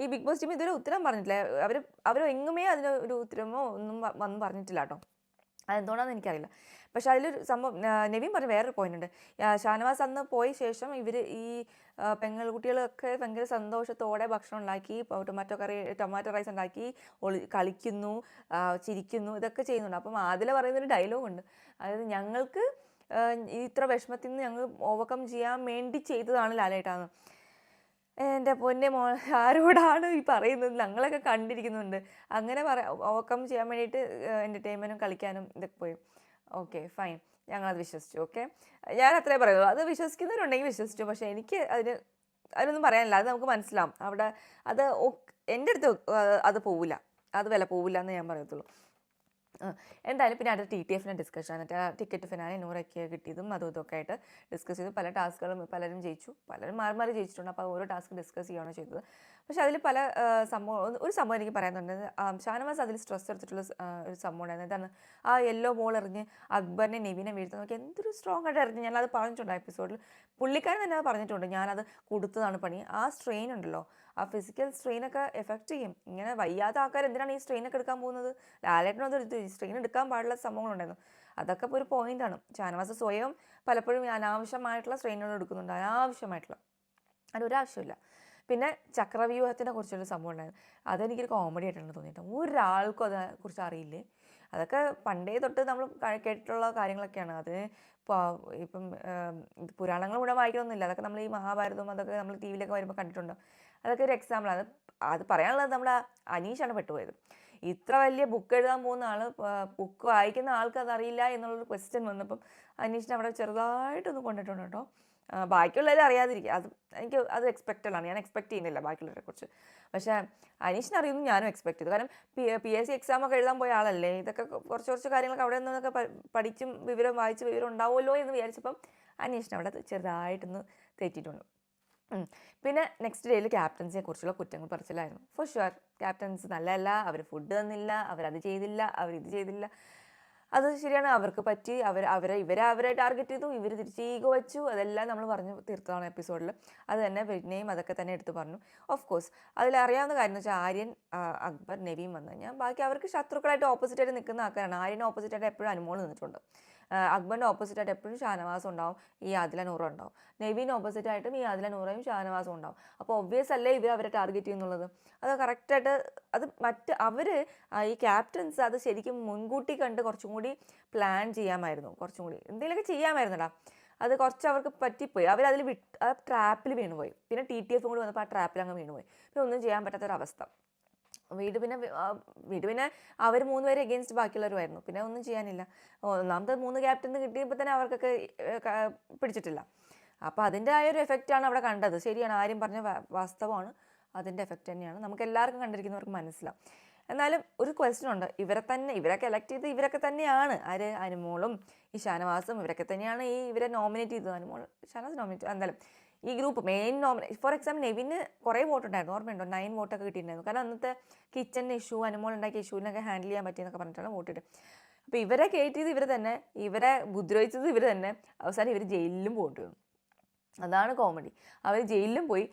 ഈ ബിഗ് ബോസ് ടീം ഇതുവരെ ഉത്തരം പറഞ്ഞിട്ടില്ല. അവർ എങ്ങുമേ അതിന് ഒരു ഉത്തരമോ ഒന്നും വന്ന് പറഞ്ഞിട്ടില്ല കേട്ടോ. അതെന്തുകൊണ്ടാണെന്ന് എനിക്കറിയില്ല. പക്ഷെ അതിലൊരു സംഭവം നെവിൻ പറഞ്ഞ വേറൊരു പോയിന്റ് ഉണ്ട്. ഷാനവാസ് അന്ന് പോയ ശേഷം ഇവർ ഈ പെൺകുട്ടികളൊക്കെ ഭയങ്കര സന്തോഷത്തോടെ ഭക്ഷണം ഉണ്ടാക്കി, ടൊമാറ്റോ റൈസ് ഉണ്ടാക്കി കളിക്കുന്നു, ചിരിക്കുന്നു, ഇതൊക്കെ ചെയ്യുന്നുണ്ട്. അപ്പം അതിൽ പറയുന്നൊരു ഡയലോഗുണ്ട്, അതായത് ഞങ്ങൾക്ക് ഇത്ര വിഷമത്തിൽ നിന്ന് ഞങ്ങൾ ഓവർകം ചെയ്യാൻ വേണ്ടി ചെയ്തതാണ് ലാലേട്ടാന്ന്. എൻ്റെ പൊന്നെ ആരോടാണ് ഈ പറയുന്നത്? ഞങ്ങളൊക്കെ കണ്ടിരിക്കുന്നുണ്ട്. അങ്ങനെ ഓവർകം ചെയ്യാൻ വേണ്ടിയിട്ട് എൻ്റർടൈൻമെൻറ്റും കളിക്കാനും ഇതൊക്കെ പോയി. ഓക്കെ ഫൈൻ, ഞങ്ങളത് വിശ്വസിച്ചു. ഓക്കെ, ഞാൻ അത്രേ പറയുള്ളൂ. അത് വിശ്വസിക്കുന്നവരുണ്ടെങ്കിൽ വിശ്വസിച്ചു. പക്ഷേ എനിക്ക് അതിനൊന്നും പറയാനില്ല. അത് നമുക്ക് മനസ്സിലാവും. അവിടെ അത് എൻ്റെ അടുത്ത് അത് പോവില്ല, അത് വില പോവില്ല എന്ന് ഞാൻ പറയത്തുള്ളൂ. എന്തായാലും പിന്നെ അടുത്ത TTF ഡിസ്കഷൻ, ടിക്കറ്റ് ഫിനാലെ നൂറൊക്കെ കിട്ടിയതും അതും ഇതൊക്കെ ആയിട്ട് ഡിസ്കസ് ചെയ്തു. പല ടാസ്കുകളും പലരും ജയിച്ചു, പലരും മാറി ജയിച്ചിട്ടുണ്ട്. അപ്പോൾ ഓരോ ടാസ്ക് ഡിസ്കസ് ചെയ്യുകയാണ് ചെയ്തത്. പക്ഷെ അതിൽ പല ഒരു സംഭവം എനിക്ക് പറയാനുണ്ട്. ഷാനവാസ് അതിൽ സ്ട്രെസ് എടുത്തിട്ടുള്ള ഒരു സംഭവം ഉണ്ടായിരുന്നു. എന്താണ് ആ യെല്ലോ ബോൾ എറിഞ്ഞ് അക്ബറിനെ നെവിനെ വീഴ്ത്തുന്ന നോക്കി എന്തൊരു സ്ട്രോങ് ആയിട്ട് എറിഞ്ഞ്. ഞാനത് പറഞ്ഞിട്ടുണ്ട് എപ്പിസോഡിൽ. പുള്ളിക്കാരൻ തന്നെ അത് പറഞ്ഞിട്ടുണ്ട്, ഞാനത് കൊടുത്തതാണ് പണി. ആ സ്ട്രെയിൻ ഉണ്ടല്ലോ, ആ ഫിസിക്കൽ സ്ട്രെയിനൊക്കെ എഫക്റ്റ് ചെയ്യും. ഇങ്ങനെ വയ്യാത്ത ആൾക്കാർ എന്തിനാണ് ഈ സ്ട്രെയിനൊക്കെ എടുക്കാൻ പോകുന്നത്? ലാലേട്ടനത് സ്ട്രെയിൻ എടുക്കാൻ പാടുള്ള സംഭവങ്ങളുണ്ടായിരുന്നു. അതൊക്കെ ഇപ്പോൾ ഒരു പോയിന്റാണ്. ഷാനവാസ് സ്വയം പലപ്പോഴും അനാവശ്യമായിട്ടുള്ള സ്ട്രെയിനുകൾ എടുക്കുന്നുണ്ട്, അനാവശ്യമായിട്ടുള്ള. അതിനൊരാവശ്യമില്ല. പിന്നെ ചക്രവ്യൂഹത്തിനെ കുറിച്ചൊരു സംഭവം ഉണ്ടായിരുന്നു. അതെനിക്കൊരു കോമഡി ആയിട്ടാണ് തോന്നിയിട്ട്. ഒരാൾക്കും അതേക്കുറിച്ച് അറിയില്ലേ? അതൊക്കെ പണ്ടേ തൊട്ട് നമ്മൾ കേട്ടിട്ടുള്ള കാര്യങ്ങളൊക്കെയാണ്. അത് ഇപ്പം പുരാണങ്ങൾ കൂടെ വായിക്കണമെന്നില്ല. അതൊക്കെ നമ്മൾ ഈ മഹാഭാരതവും അതൊക്കെ നമ്മൾ TV യിലൊക്കെ വരുമ്പോൾ കണ്ടിട്ടുണ്ട്. അതൊക്കെ ഒരു എക്സാമ്പിളാണ്. അത് പറയാനുള്ളത് നമ്മുടെ അനീഷാണ് പെട്ടുപോയത്. ഇത്ര വലിയ ബുക്ക് എഴുതാൻ പോകുന്ന ആൾ, ബുക്ക് വായിക്കുന്ന ആൾക്ക് അതറിയില്ല എന്നുള്ളൊരു ക്വസ്റ്റ്യൻ വന്നപ്പം അനീഷിനെ അവിടെ ചെറുതായിട്ടൊന്ന് കൊണ്ടിട്ടുണ്ട് കേട്ടോ. ബാക്കിയുള്ളവരെ അറിയാതിരിക്കുക, എനിക്ക് അത് എക്സ്പെക്റ്റഡാണ്. ഞാൻ എക്സ്പെക്ട് ചെയ്യുന്നില്ല ബാക്കിയുള്ളവരെ കുറിച്ച്. പക്ഷേ അനീഷിനെ അറിയുന്നു, ഞാനും എക്സ്പെക്ട് ചെയ്തു. കാരണം PSC എക്സാമൊക്കെ എഴുതാൻ പോയ ആളല്ലേ, ഇതൊക്കെ കുറച്ച് കാര്യങ്ങളൊക്കെ അവിടെ നിന്നൊക്കെ പഠിച്ചും വായിച്ച് വിവരം ഉണ്ടാവുമല്ലോ എന്ന് വിചാരിച്ചപ്പം അനീഷിനെ അവിടെ ചെറുതായിട്ടൊന്ന് തെറ്റിയിട്ടുണ്ട്. പിന്നെ നെക്സ്റ്റ് ഡേയിൽ ക്യാപ്റ്റൻസിനെ കുറിച്ചുള്ള കുറ്റങ്ങൾ പറച്ചിലായിരുന്നു. ഫോർ ഷുവർ ക്യാപ്റ്റൻസ് നല്ലതല്ല, അവർ ഫുഡ് തന്നില്ല, അവരത് ചെയ്തില്ല, അവരിത് ചെയ്തില്ല. അത് ശരിയാണ്, അവർക്ക് പറ്റി, അവരെ ടാർഗറ്റ് ചെയ്തു, ഇവർ തിരിച്ച് ഈഗോ വെച്ചു. അതെല്ലാം നമ്മൾ പറഞ്ഞു തീർത്തതാണ് എപ്പിസോഡിൽ. അത് തന്നെ പിന്നെയും അതൊക്കെ തന്നെ എടുത്ത് പറഞ്ഞു. ഓഫ് കോഴ്സ് അതിലറിയാവുന്ന കാര്യം എന്ന് വെച്ചാൽ ആര്യൻ, അക്ബർ, നവീൻ വന്നു കഴിഞ്ഞാൽ ബാക്കി അവർക്ക് ശത്രുക്കളായിട്ട് ഓപ്പോസിറ്റായിട്ട് നിൽക്കുന്ന ആൾക്കാരാണ്. ആര്യന് ഓപ്പോസിറ്റായിട്ട് എപ്പോഴും അനുമോൾ നിന്നിട്ടുണ്ട്. അക്ബറിൻ്റെ ഓപ്പോസിറ്റായിട്ട് എപ്പോഴും ഷാനവാസം ഉണ്ടാവും, ഈ ആദില നൂറും ഉണ്ടാവും. നവീൻ ഓപ്പോസിറ്റായിട്ടും ഈ ആദില നൂറയും ഷാനവാസും ഉണ്ടാവും. അപ്പോൾ ഒബ്വിയസ് അല്ലേ ഇവർ അവരെ ടാർഗറ്റ് ചെയ്യുന്നുള്ളത്. അത് കറക്റ്റായിട്ട് അത് ഈ ക്യാപ്റ്റൻസ് അത് ശരിക്കും മുൻകൂട്ടി കണ്ട് കുറച്ചും കൂടി പ്ലാൻ ചെയ്യാമായിരുന്നു, കുറച്ചും കൂടി എന്തെങ്കിലുമൊക്കെ ചെയ്യാമായിരുന്നടാ. അത് കുറച്ച് അവർക്ക് പറ്റിപ്പോയി, അവരതിൽ ആ ട്രാപ്പിൽ വീണുപോയി. പിന്നെ TTF കൂടി വന്നപ്പോൾ ആ ട്രാപ്പിൽ അങ്ങ് വീണുപോയി. പിന്നെ ഒന്നും ചെയ്യാൻ പറ്റാത്തൊരവസ്ഥ. വീട് പിന്നെ അവർ 3 പേര് എഗെയിൻസ്റ്റ് ബാക്കിയുള്ളവരുമായിരുന്നു. പിന്നെ ഒന്നും ചെയ്യാനില്ല. ഒന്നാമത്തെ 3 ക്യാപ്റ്റൻ കിട്ടിയപ്പോൾ തന്നെ അവർക്കൊക്കെ പിടിച്ചിട്ടില്ല. അപ്പോൾ അതിൻ്റെ ആയൊരു എഫക്റ്റാണ് അവിടെ കണ്ടത്. ശരിയാണ്, ആരും പറഞ്ഞ വാസ്തവമാണ്, അതിൻ്റെ എഫക്റ്റ് തന്നെയാണ് നമുക്ക് എല്ലാവർക്കും കണ്ടിരിക്കുന്നവർക്ക് മനസ്സിലാവും. എന്നാലും ഒരു ക്വസ്റ്റ്യൻ ഉണ്ട്, ഇവരൊക്കെ എലക്ട് ചെയ്ത് ഇവരൊക്കെ തന്നെയാണ്, അനുമോളും ഈ ഷാനവാസും ഇവരൊക്കെ തന്നെയാണ് ഇവരെ നോമിനേറ്റ് ചെയ്തത്. അനുമോൾ ഷാനവാസ് നോമിനേറ്റ് എന്തായാലും ഈ ഗ്രൂപ്പ് മെയിൻ ഫോർ എക്സാമ്പിൾ നെവിന് കുറേ വോട്ട് ഉണ്ടായിരുന്നു, ഓർമ്മയുണ്ടോ? 9 വോട്ടൊക്കെ കിട്ടിയിട്ടുണ്ടായിരുന്നു. കാരണം അന്നത്തെ കിച്ചൺ ഇഷ്യൂ, അനുമോൾ ഉണ്ടാക്കിയ ഇഷ്യൂവിനൊക്കെ ഹാൻഡിൽ ചെയ്യാൻ പറ്റിയെന്നൊക്കെ പറഞ്ഞിട്ടാണ് വോട്ട് ഇട്ട്. അപ്പോൾ ഇവരെ കയറ്റിയത് ഇവർ തന്നെ, ഇവരെ ഉപദ്രവിച്ചത് ഇവർ തന്നെ. അവസാനം ഇവർ ജയിലിലും പോയിട്ട് വന്നു. അതാണ് കോമഡി. അവർ ജയിലിലും പോയി.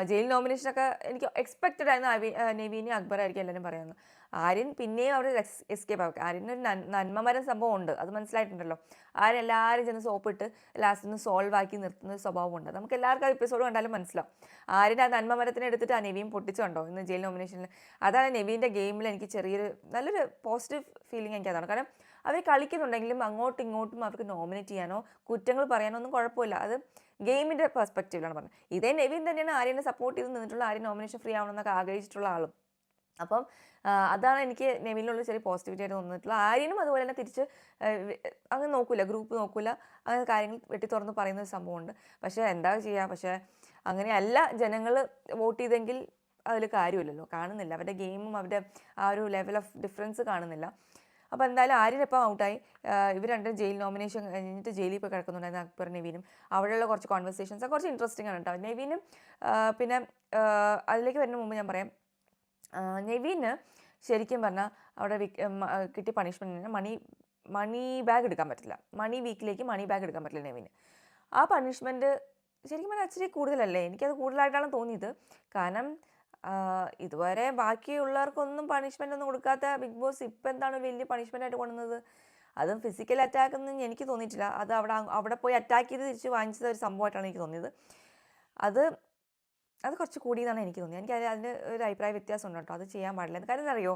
ജയിൽ നോമിനേഷനൊക്കെ എനിക്ക് എക്സ്പെക്റ്റഡ് ആയിരുന്നു. നവീനും അക്ബറായിരിക്കും എല്ലാവരും പറയുന്നത്. ആര്യൻ പിന്നെയും അവിടെ എസ്കേപ്പ് ആവും. ആര്യനൊരു നന്മമരം സംഭവം ഉണ്ട്, അത് മനസ്സിലായിട്ടുണ്ടല്ലോ. ആര്യൻ എല്ലാവരും ചെന്ന് സോപ്പിട്ട് ലാസ്റ്റ് ഒന്ന് സോൾവ് ആക്കി നിർത്തുന്ന സ്വഭാവമുണ്ട്. നമുക്ക് എല്ലാവർക്കും ആ എപ്പിസോഡ് കണ്ടാലും മനസ്സിലാവും. ആര്യൻ ആ നന്മമരത്തിനെ എടുത്തിട്ട് ആ നവീൻ പൊട്ടിച്ചുണ്ടോ ഇന്ന് ജയിൽ നോമിനേഷനിൽ. അതാണ് നവീൻ്റെ ഗെയിമിൽ എനിക്ക് നല്ലൊരു പോസിറ്റീവ് ഫീലിംഗ് എനിക്ക് അതാണ്. കാരണം അവർ കളിക്കുന്നുണ്ടെങ്കിലും അങ്ങോട്ടും ഇങ്ങോട്ടും അവർക്ക് നോമിനേറ്റ് ചെയ്യാനോ കുറ്റങ്ങൾ പറയാനോ ഒന്നും കുഴപ്പമില്ല. അത് ഗെയിമിൻ്റെ പെർസ്പെക്റ്റീവിലാണ് പറഞ്ഞത്. ഇതേ നവീൻ തന്നെയാണ് ആര്യനെ സപ്പോർട്ട് ചെയ്ത് നിന്നിട്ടുള്ള, ആര്യൻ നോമിനേഷൻ ഫ്രീ ആവണമെന്നൊക്കെ ആഗ്രഹിച്ചിട്ടുള്ള ആളും. അപ്പം അതാണ് എനിക്ക് നവീനിലുള്ള ചെറിയ പോസിറ്റിവിറ്റി ആയിട്ട് തോന്നിയിട്ടുള്ളത്. ആര്യനും അതുപോലെ തന്നെ തിരിച്ച് അങ്ങ് നോക്കില്ല, ഗ്രൂപ്പ് നോക്കില്ല, അങ്ങനെ കാര്യങ്ങൾ വെട്ടി തുറന്ന് പറയുന്ന ഒരു സംഭവമുണ്ട്. പക്ഷേ എന്താ ചെയ്യുക, പക്ഷേ അങ്ങനെയല്ല ജനങ്ങൾ വോട്ട് ചെയ്തെങ്കിൽ അതിൽ കാര്യമില്ലല്ലോ, കാണുന്നില്ല അവരുടെ ഗെയിമും അവരുടെ ആ ഒരു ലെവൽ ഓഫ് ഡിഫറൻസ് കാണുന്നില്ല. അപ്പോൾ എന്തായാലും ആര്യൻ ഇപ്പം ഔട്ടായി. ഇവർ രണ്ടും ജയിൽ നോമിനേഷൻ കഴിഞ്ഞിട്ട് ജയിലിൽ പോയി കിടക്കുന്നുണ്ടായിരുന്നു, അക്ബർ നവീനും. അവിടെയുള്ള കുറച്ച് കോൺവെർസേഷൻസ് കുറച്ച് ഇൻട്രസ്റ്റിംഗ് ആണ് കേട്ടോ. നവീനും പിന്നെ അതിലേക്ക് വരുന്ന മുമ്പ് ഞാൻ പറയാം, നവീന് ശരിക്കും പറഞ്ഞാൽ അവിടെ കിട്ടിയ പണിഷ്മെൻറ്റിന് മണി ബാഗ് എടുക്കാൻ പറ്റില്ല. വീക്കിലേക്ക് മണി ബാഗ് എടുക്കാൻ പറ്റില്ല നവീന്. ആ പണിഷ്മെൻറ്റ് ശരിക്കും പറഞ്ഞാൽ ഇച്ചിരി കൂടുതലല്ലേ? എനിക്കത് കൂടുതലായിട്ടാണ് തോന്നിയത്. കാരണം ഇതുവരെ ബാക്കിയുള്ളവർക്കൊന്നും പണിഷ്മെൻ്റ് ഒന്നും കൊടുക്കാത്ത ബിഗ് ബോസ് ഇപ്പം എന്താണ് വലിയ പണിഷ്മെൻ്റായിട്ട് കൊണ്ടുവന്നത്? അതും ഫിസിക്കൽ അറ്റാക്ക് ഒന്നും എനിക്ക് തോന്നിയിട്ടില്ല. അത് അവിടെ പോയി അറ്റാക്ക് ചെയ്ത് തിരിച്ച് വാങ്ങിച്ചത് ഒരു സംഭവമായിട്ടാണ് എനിക്ക് തോന്നിയത്. അത് കുറച്ച് കൂടിയെന്നാണ് എനിക്ക് തോന്നിയത്. എനിക്ക് അതിന് ഒരു അഭിപ്രായ വ്യത്യാസം ഉണ്ട് കേട്ടോ. അത് ചെയ്യാൻ പാടില്ല. കാരണം അറിയോ,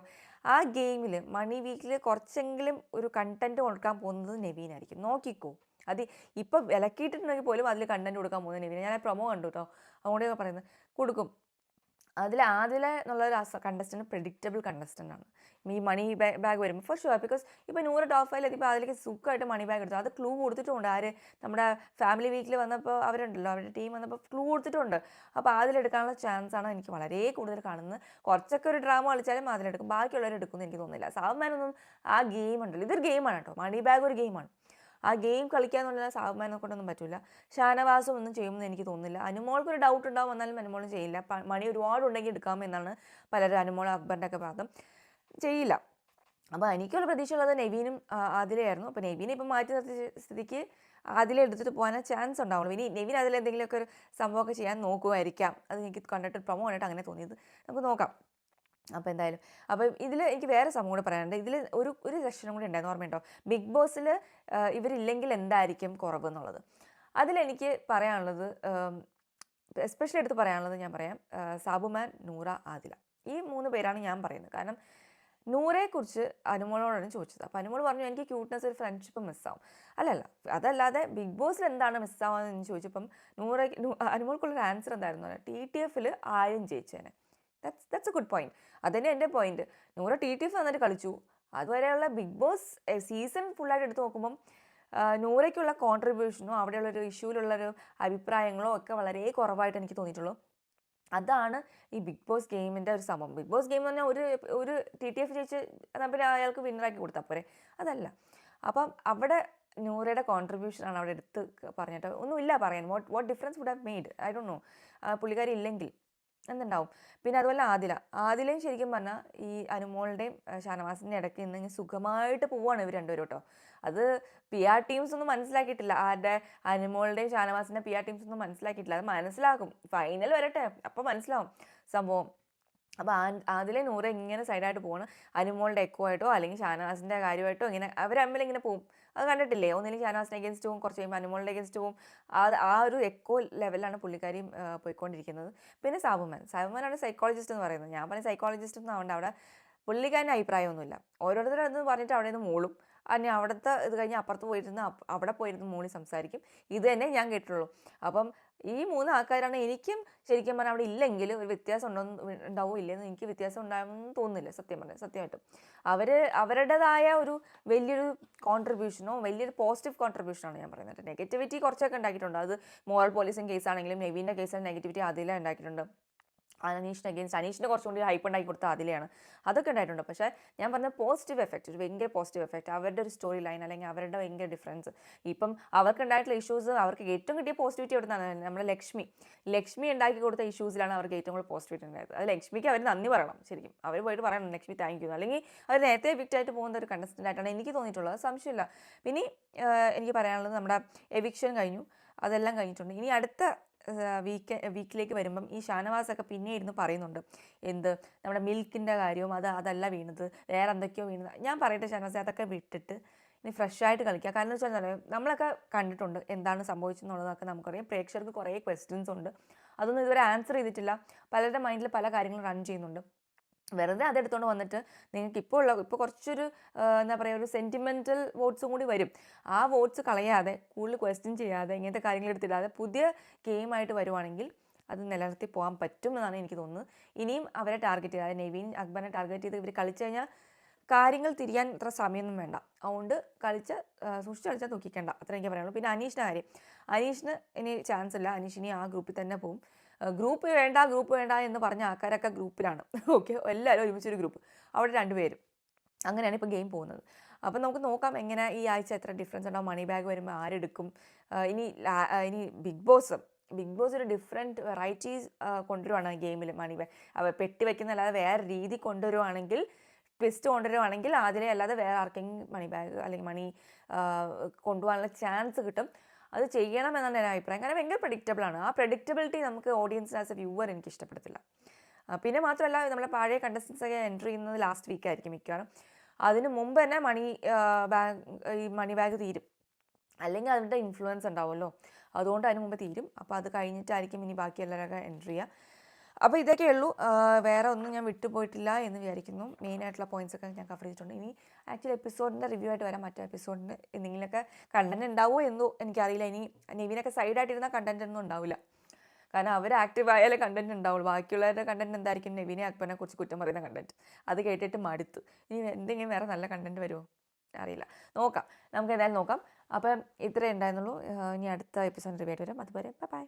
ആ ഗെയിമിൽ മണി വീക്കിൽ കുറച്ചെങ്കിലും ഒരു കണ്ടൻറ്റ് കൊടുക്കാൻ പോകുന്നത് നവീനായിരിക്കും. നോക്കിക്കോ, അത് ഇപ്പോൾ വിലക്കിയിട്ടുണ്ടെങ്കിൽ പോലും അതിൽ കണ്ടൻറ്റ് കൊടുക്കാൻ പോകുന്നത് നവീന. ഞാൻ പ്രൊമോ കണ്ടു കേട്ടോ, അതുകൊണ്ടൊക്കെ പറയുന്നത് കൊടുക്കും. ആദില എന്നുള്ളൊരു കണ്ടസ്റ്റൻറ്റ് പ്രെഡിക്റ്റബിൾ കണ്ടസ്റ്റൻ്റ് ആണ്. ഈ മണി ബാഗ് വരുമ്പോൾ ഫോർ ഷുവർ. ബിക്കോസ് ഇപ്പോൾ 100 ടോപ്പ് 5 എത്തിയപ്പോൾ അതിലേക്ക് സുഖമായിട്ട് മണി ബാഗ് എടുത്തു. അത് ക്ലൂ കൊടുത്തിട്ടുണ്ട്. നമ്മുടെ ഫാമിലി വീക്കിൽ വന്നപ്പോൾ അവരുണ്ടല്ലോ, അവരുടെ ടീം വന്നപ്പോൾ ക്ലൂ കൊടുത്തിട്ടുണ്ട്. അപ്പോൾ അതിലെടുക്കാനുള്ള ചാൻസാണ് എനിക്ക് വളരെ കൂടുതൽ കാണുന്നത്. കുറച്ചൊക്കെ ഒരു ഡ്രാമ കളിച്ചാലും അതിലെടുക്കും, ബാക്കിയുള്ളവരെടുക്കുമെന്ന് എനിക്ക് തോന്നുന്നില്ല. സാവ്മാനൊന്നും ആ ഗെയിം ഉണ്ടല്ലോ, ഇതൊരു ഗെയിമാണ് കേട്ടോ, മണി ബാഗ് ഒരു ഗെയിമാണ്. ആ ഗെയിം കളിക്കാന്നുള്ള സാവ്മാനെ കൊണ്ടൊന്നും പറ്റില്ല. ഷാനവാസും ഒന്നും ചെയ്യുമെന്ന് എനിക്ക് തോന്നുന്നില്ല. അനുമോൾക്കൊരു ഡൗട്ട് ഉണ്ടാവും, എന്നാലും അനുമോളും ചെയ്യില്ല. മണി ഒരുപാടുണ്ടെങ്കിൽ എടുക്കാമെന്നാണ് പലരും അനുമോൾ അക്ബറിൻ്റെ ഒക്കെ ഭാഗം ചെയ്യില്ല. അപ്പോൾ എനിക്കുള്ള പ്രതീക്ഷയുള്ളത് നവീനും ആദിലയായിരുന്നു. അപ്പോൾ നവീനെ ഇപ്പം മാറ്റി നിർത്തിയ സ്ഥിതിക്ക് ആദില എടുത്തിട്ട് പോകാനേ ചാൻസ് ഉണ്ടാവുള്ളൂ. ഇനി നവീൻ അതിലെന്തെങ്കിലുമൊക്കെ ഒരു സംഭവമൊക്കെ ചെയ്യാൻ നോക്കുമായിരിക്കാം. അത് എനിക്ക് കണ്ടിട്ട് പ്രൊമോ കണ്ടിട്ട് അങ്ങനെ തോന്നിയത്. നമുക്ക് നോക്കാം. അപ്പോൾ എന്തായാലും ഇതിൽ എനിക്ക് വേറെ സംഭവം കൂടെ പറയാനുണ്ട്. ഇതിൽ ഒരു സെക്ഷനും കൂടി ഉണ്ടായിരുന്നു, ഓർമ്മയുണ്ടോ? ബിഗ് ബോസിൽ ഇവരില്ലെങ്കിൽ എന്തായിരിക്കും കുറവ് എന്നുള്ളത്. അതിലെനിക്ക് പറയാനുള്ളത്, എസ്പെഷ്യലി എടുത്ത് പറയാനുള്ളത് ഞാൻ പറയാം, സാബുമാൻ, നൂറ, ആദില, ഈ 3 പേരാണ് ഞാൻ പറയുന്നത്. കാരണം നൂറയെക്കുറിച്ച് അനുമോളോടാണ് ചോദിച്ചത്. അപ്പോൾ അനുമോൾ പറഞ്ഞു എനിക്ക് ക്യൂട്ട്നെസ് ഒരു ഫ്രണ്ട്ഷിപ്പ് മിസ്സാവും. അല്ലല്ല, അതല്ലാതെ ബിഗ് ബോസിൽ എന്താണ് മിസ്സാവാന്ന് ചോദിച്ചപ്പം അനുമോൾക്കുള്ളൊരു ആൻസർ എന്തായിരുന്നു? TTFൽ ആരും ജയിച്ചേനെ. That's a good point. അതന്നെ എൻ്റെ പോയിന്റ്. നൂറ TTF വന്നിട്ട് കളിച്ചു. അതുവരെയുള്ള ബിഗ് ബോസ് സീസൺ ഫുള്ളായിട്ട് എടുത്ത് നോക്കുമ്പം നൂറയ്ക്കുള്ള കോൺട്രിബ്യൂഷനോ അവിടെയുള്ളൊരു ഇഷ്യൂവിലുള്ളൊരു അഭിപ്രായങ്ങളോ ഒക്കെ വളരെ കുറവായിട്ട് എനിക്ക് തോന്നിയിട്ടുള്ളൂ. അതാണ് ഈ ബിഗ് ബോസ് ഗെയിമിൻ്റെ ഒരു സംഭവം. ബിഗ് ബോസ് ഗെയിം എന്ന് പറഞ്ഞാൽ ഒരു TTF ജയിച്ച് പിന്നെ അയാൾക്ക് വിന്നറാക്കി കൊടുത്താൽ പോരെ, അതല്ല. അപ്പം അവിടെ നൂറയുടെ കോൺട്രിബ്യൂഷനാണ് അവിടെ എടുത്ത് പറഞ്ഞിട്ട് ഒന്നുമില്ല പറയാൻ. What difference would have made? I don't know. പുള്ളിക്കാരി ഇല്ലെങ്കിൽ എന്തുണ്ടാവും. പിന്നെ അതുപോലെ ആദിലയും ശരിക്കും പറഞ്ഞാൽ ഈ അനുമോളുടെയും ഷാനവാസിൻ്റെ ഇടയ്ക്ക് നിന്ന് സുഖമായിട്ട് പോവുകയാണ് ഇവർ രണ്ടുപേരും കേട്ടോ. അത് PR ടീംസ് ഒന്നും മനസ്സിലാക്കിയിട്ടില്ല. ആരുടെ അനുമോളുടെയും ഷാനവാസിൻ്റെ PR ടീംസ് ഒന്നും മനസ്സിലാക്കിയിട്ടില്ല. അത് മനസ്സിലാക്കും, ഫൈനൽ വരട്ടെ, അപ്പോൾ മനസ്സിലാവും സംഭവം. അപ്പോൾ ആദിലെ നൂറ് ഇങ്ങനെ സൈഡായിട്ട് പോകണം. അനുമോളുടെ എക്കോ ആയിട്ടോ അല്ലെങ്കിൽ ഷാനവാസിൻ്റെ കാര്യമായിട്ടോ ഇങ്ങനെ അവർ തമ്മിൽ ഇങ്ങനെ പോകും. അത് കണ്ടിട്ടില്ലേ? ഒന്നില്ലെങ്കിൽ ഷാനവാസിൻ്റെ അഗേൻസ്റ്റ് പോവും, കുറച്ച് കഴിയുമ്പോൾ അനുമോളുടെ അഗേൻസ്റ്റ് പോവും. ആ ഒരു എക്കോ ലെവലാണ് പുള്ളിക്കാരിയും പോയിക്കൊണ്ടിരിക്കുന്നത്. പിന്നെ സാബുമാനാണ് സൈക്കോളജിസ്റ്റ് എന്ന് പറയുന്നത്. ഞാൻ പറഞ്ഞ സൈക്കോളജിസ്റ്റ് ഒന്നും ആവണ്ട, അവിടെ പുള്ളിക്കാരൻ്റെ അഭിപ്രായമൊന്നുമില്ല. ഓരോരുത്തരും അതെന്ന് പറഞ്ഞിട്ട് അവിടെ നിന്ന് മൂളും. അനി അവിടുത്തെ ഇത് കഴിഞ്ഞ് അപ്പുറത്ത് പോയിരുന്ന് അവിടെ പോയിരുന്ന് മൂളി സംസാരിക്കും. ഇത് തന്നെ ഞാൻ കേട്ടിട്ടുള്ളൂ. അപ്പം ഈ 3 ആൾക്കാരാണ് എനിക്കും ശരിക്കും പറഞ്ഞാൽ അവിടെ ഇല്ലെങ്കിൽ ഒരു വ്യത്യാസം ഉണ്ടാവോ ഇല്ലെന്ന് എനിക്ക് വ്യത്യാസം ഉണ്ടാകുമെന്ന് തോന്നുന്നില്ല. സത്യമായിട്ടും അവരുടേതായ ഒരു വലിയൊരു കോൺട്രിബ്യൂഷനോ വലിയൊരു പോസിറ്റീവ് കോൺട്രിബ്യൂഷനാണ് ഞാൻ പറയുന്നത്. നെഗറ്റിവിറ്റി കുറച്ചൊക്കെ ഉണ്ടാക്കിയിട്ടുണ്ട്. അത് മോറൽ പോലീസിങ് കേസാണെങ്കിലും നെവിൻ്റെ കേസിൽ നെഗറ്റിവിറ്റി അതിലേ ഉണ്ടാക്കിയിട്ടുണ്ട്. അനീഷിനെ കുറച്ചുകൂടി ഹൈപ്പ് ഉണ്ടാക്കി കൊടുത്ത അതിലെയാണ്. അതൊക്കെ ഉണ്ടായിട്ടുണ്ട്. പക്ഷേ ഞാൻ പറഞ്ഞ പോസിറ്റീവ് എഫക്റ്റ്, ഒരു ഭയങ്കര പോസിറ്റീവ് എഫക്റ്റ്, അവരുടെ ഒരു സ്റ്റോറി ലൈൻ അല്ലെങ്കിൽ അവരുടെ ഭയങ്കര ഡിഫറൻസ്. ഇപ്പം അവർക്ക് ഉണ്ടായിട്ടുള്ള ഇഷ്യൂസ് അവർക്ക് ഏറ്റവും കിട്ടിയ പോസിറ്റിവിറ്റി കൊടുത്താണ് നമ്മുടെ ലക്ഷ്മി ഉണ്ടാക്കി കൊടുത്ത ഇഷ്യൂസിലാണ് അവർക്ക് ഏറ്റവും കൂടുതൽ പോസിറ്റിവിറ്റി ഉണ്ടായത്. അത് ലക്ഷ്മിക്ക് അവർ നന്ദി പറയണം. ശരിക്കും അവർ പോയിട്ട് പറയണം ലക്ഷ്മി താങ്ക് യു. അല്ലെങ്കിൽ അവർ നേരത്തെ എവിക്റ്റ് ആയിട്ട് പോകുന്ന ഒരു കണ്ടസ്റ്റൻ്റ് ആയിട്ടാണ് എനിക്ക് തോന്നിയിട്ടുള്ളത്. സംശയമില്ല. പിന്നെ എനിക്ക് പറയാനുള്ളത് നമ്മുടെ എവിക്ഷൻ കഴിഞ്ഞു, അതെല്ലാം കഴിഞ്ഞിട്ടുണ്ട്. ഇനി അടുത്ത വീക്കിലേക്ക് വരുമ്പം ഈ ഷാനവാസൊക്കെ പിന്നെ ഇരുന്ന് പറയുന്നുണ്ട് നമ്മുടെ മിൽക്കിൻ്റെ കാര്യവും അതല്ല വീണത്, വേറെ എന്തൊക്കെയോ വീണത്. ഞാൻ പറയട്ടെ ഷാനവാസ, അതൊക്കെ വിട്ടിട്ട് ഇനി ഫ്രഷായിട്ട് കളിക്കുക. കാരണം എന്ന് വെച്ചാൽ നമ്മളൊക്കെ കണ്ടിട്ടുണ്ട് എന്താണ് സംഭവിച്ചെന്നുള്ളതൊക്കെ നമുക്കറിയാം. പ്രേക്ഷകർക്ക് കുറേ ക്വസ്റ്റ്യൻസ് ഉണ്ട്, അതൊന്നും ഇതുവരെ ആൻസർ ചെയ്തിട്ടില്ല. പലരുടെ മൈൻഡിൽ പല കാര്യങ്ങളും റൺ ചെയ്യുന്നുണ്ട്. വെറുതെ അതെടുത്തുകൊണ്ട് വന്നിട്ട് നിങ്ങൾക്ക് ഇപ്പോൾ കുറച്ചൊരു എന്താ പറയുക ഒരു സെൻറ്റിമെൻറ്റൽ വോട്ട്സും കൂടി വരും. ആ വോട്ട്സ് കളയാതെ കൂടുതൽ ക്വസ്റ്റ്യൻ ചെയ്യാതെ ഇങ്ങനത്തെ കാര്യങ്ങൾ എടുത്തിടാതെ പുതിയ ഗെയിമായിട്ട് വരുവാണെങ്കിൽ അത് നിലനിർത്തി പോകാൻ പറ്റും എന്നാണ് എനിക്ക് തോന്നുന്നത്. ഇനിയും അവരെ ടാർഗറ്റ് ചെയ്ത്, അതായത് നെവിൻ അക്ബറിനെ ടാർഗറ്റ് ചെയ്ത് ഇവർ കളിച്ചു കഴിഞ്ഞാൽ കാര്യങ്ങൾ തിരിയാൻ ഇത്ര സമയമൊന്നും വേണ്ട. അതുകൊണ്ട് സൂക്ഷിച്ച് കളിച്ചാൽ തൂക്കിക്കേണ്ട, അത്ര എനിക്ക് പറയാനുള്ളൂ. പിന്നെ അനീഷിൻ്റെ കാര്യം, അനീഷിന് ഇനി ചാൻസ് ഇല്ല. അനീഷ് ഇനി ആ ഗ്രൂപ്പിൽ തന്നെ പോകും. ഗ്രൂപ്പ് വേണ്ട എന്ന് പറഞ്ഞ ആൾക്കാരൊക്കെ ഗ്രൂപ്പിലാണ്. ഓക്കെ, എല്ലാവരും ഒരുമിച്ചൊരു ഗ്രൂപ്പ്, അവിടെ 2 പേരും. അങ്ങനെയാണ് ഇപ്പോൾ ഗെയിം പോകുന്നത്. അപ്പം നമുക്ക് നോക്കാം എങ്ങനെ ഈ ആഴ്ച എത്ര ഡിഫറൻസ് ഉണ്ടാവും. മണി ബാഗ് വരുമ്പോൾ ആരെടുക്കും. ഇനി ബിഗ് ബോസ് ഒരു ഡിഫറെൻറ്റ് വെറൈറ്റീസ് കൊണ്ടുവരുവാണ് ഗെയിമിൽ. മണി ബാഗ് പെട്ടി വയ്ക്കുന്നതല്ലാതെ വേറെ രീതി കൊണ്ടുവരുവാണെങ്കിൽ, ട്വിസ്റ്റ് കൊണ്ടുവരുവാണെങ്കിൽ അതിലെ അല്ലാതെ വേറെ ആർക്കെങ്കിലും മണി ബാഗ് അല്ലെങ്കിൽ മണി കൊണ്ടുപോകാനുള്ള ചാൻസ് കിട്ടും. അത് ചെയ്യണം എന്നാണ് എൻ്റെ അഭിപ്രായം. കാരണം ഭയങ്കര പ്രഡിക്റ്റബിളാണ്. ആ പ്രഡിക്റ്റബിലിറ്റി നമുക്ക് ഓഡിയൻസിന് ആസ് എ വ്യൂവർ എനിക്ക് ഇഷ്ടപ്പെടത്തില്ല. പിന്നെ മാത്രമല്ല നമ്മളെ പഴയ കണ്ടസ്റ്റൻസൊക്കെ എൻട്രി ചെയ്യുന്നത് ലാസ്റ്റ് വീക്കായിരിക്കും മിക്കവാറും. അതിന് മുമ്പ് തന്നെ മണി ബാഗ് തീരും, അല്ലെങ്കിൽ അതിൻ്റെ ഇൻഫ്ലുവൻസ് ഉണ്ടാവുമല്ലോ, അതുകൊണ്ട് അതിന് മുമ്പ് തീരും. അപ്പോൾ അത് കഴിഞ്ഞിട്ടായിരിക്കും ഇനി ബാക്കി എല്ലാവരൊക്കെ എൻട്രി ചെയ്യുക. അപ്പോൾ ഇതൊക്കെ ഉള്ളൂ. വേറെ ഒന്നും ഞാൻ വിട്ടുപോയിട്ടില്ല എന്ന് വിചാരിക്കുന്നു. മെയിനായിട്ടുള്ള പോയിൻറ്റ്സൊക്കെ ഞാൻ കവർ ചെയ്തിട്ടുണ്ട്. ഇനി ആക്ച്വലി എപ്പിസോഡിൻ്റെ റിവ്യൂ ആയിട്ട് വരാം. മറ്റേ എപ്പിസോഡിന് എന്തെങ്കിലുമൊക്കെ കണ്ടൻറ്റ് ഉണ്ടാവുമോ എന്നോ എനിക്കറിയില്ല. ഇനി നെവിനൊക്കെ സൈഡായിട്ടിരുന്ന കണ്ടൻറ്റ് ഒന്നും ഉണ്ടാവില്ല. കാരണം അവർ ആക്റ്റീവ് ആയാലേ കണ്ടൻറ്റ് ഉണ്ടാവുള്ളൂ. ബാക്കിയുള്ളവരുടെ കണ്ടൻറ്റ് എന്തായിരിക്കും? നെവിനെ അക്ബറിനെ കുറിച്ച് കുറ്റം പറയുന്ന കണ്ടൻറ്റ്. അത് കേട്ടിട്ട് മടുത്തു. ഇനി എന്തെങ്കിലും വേറെ നല്ല കണ്ടൻറ്റ് വരുമോ അറിയില്ല. നോക്കാം, നമുക്ക് എന്തായാലും നോക്കാം. അപ്പം ഇത്രയേ ഉണ്ടായിരുന്നുള്ളൂ. ഇനി അടുത്ത എപ്പിസോഡ് റിവ്യൂ ആയിട്ട് വരാം. അതുവരെ ബൈ.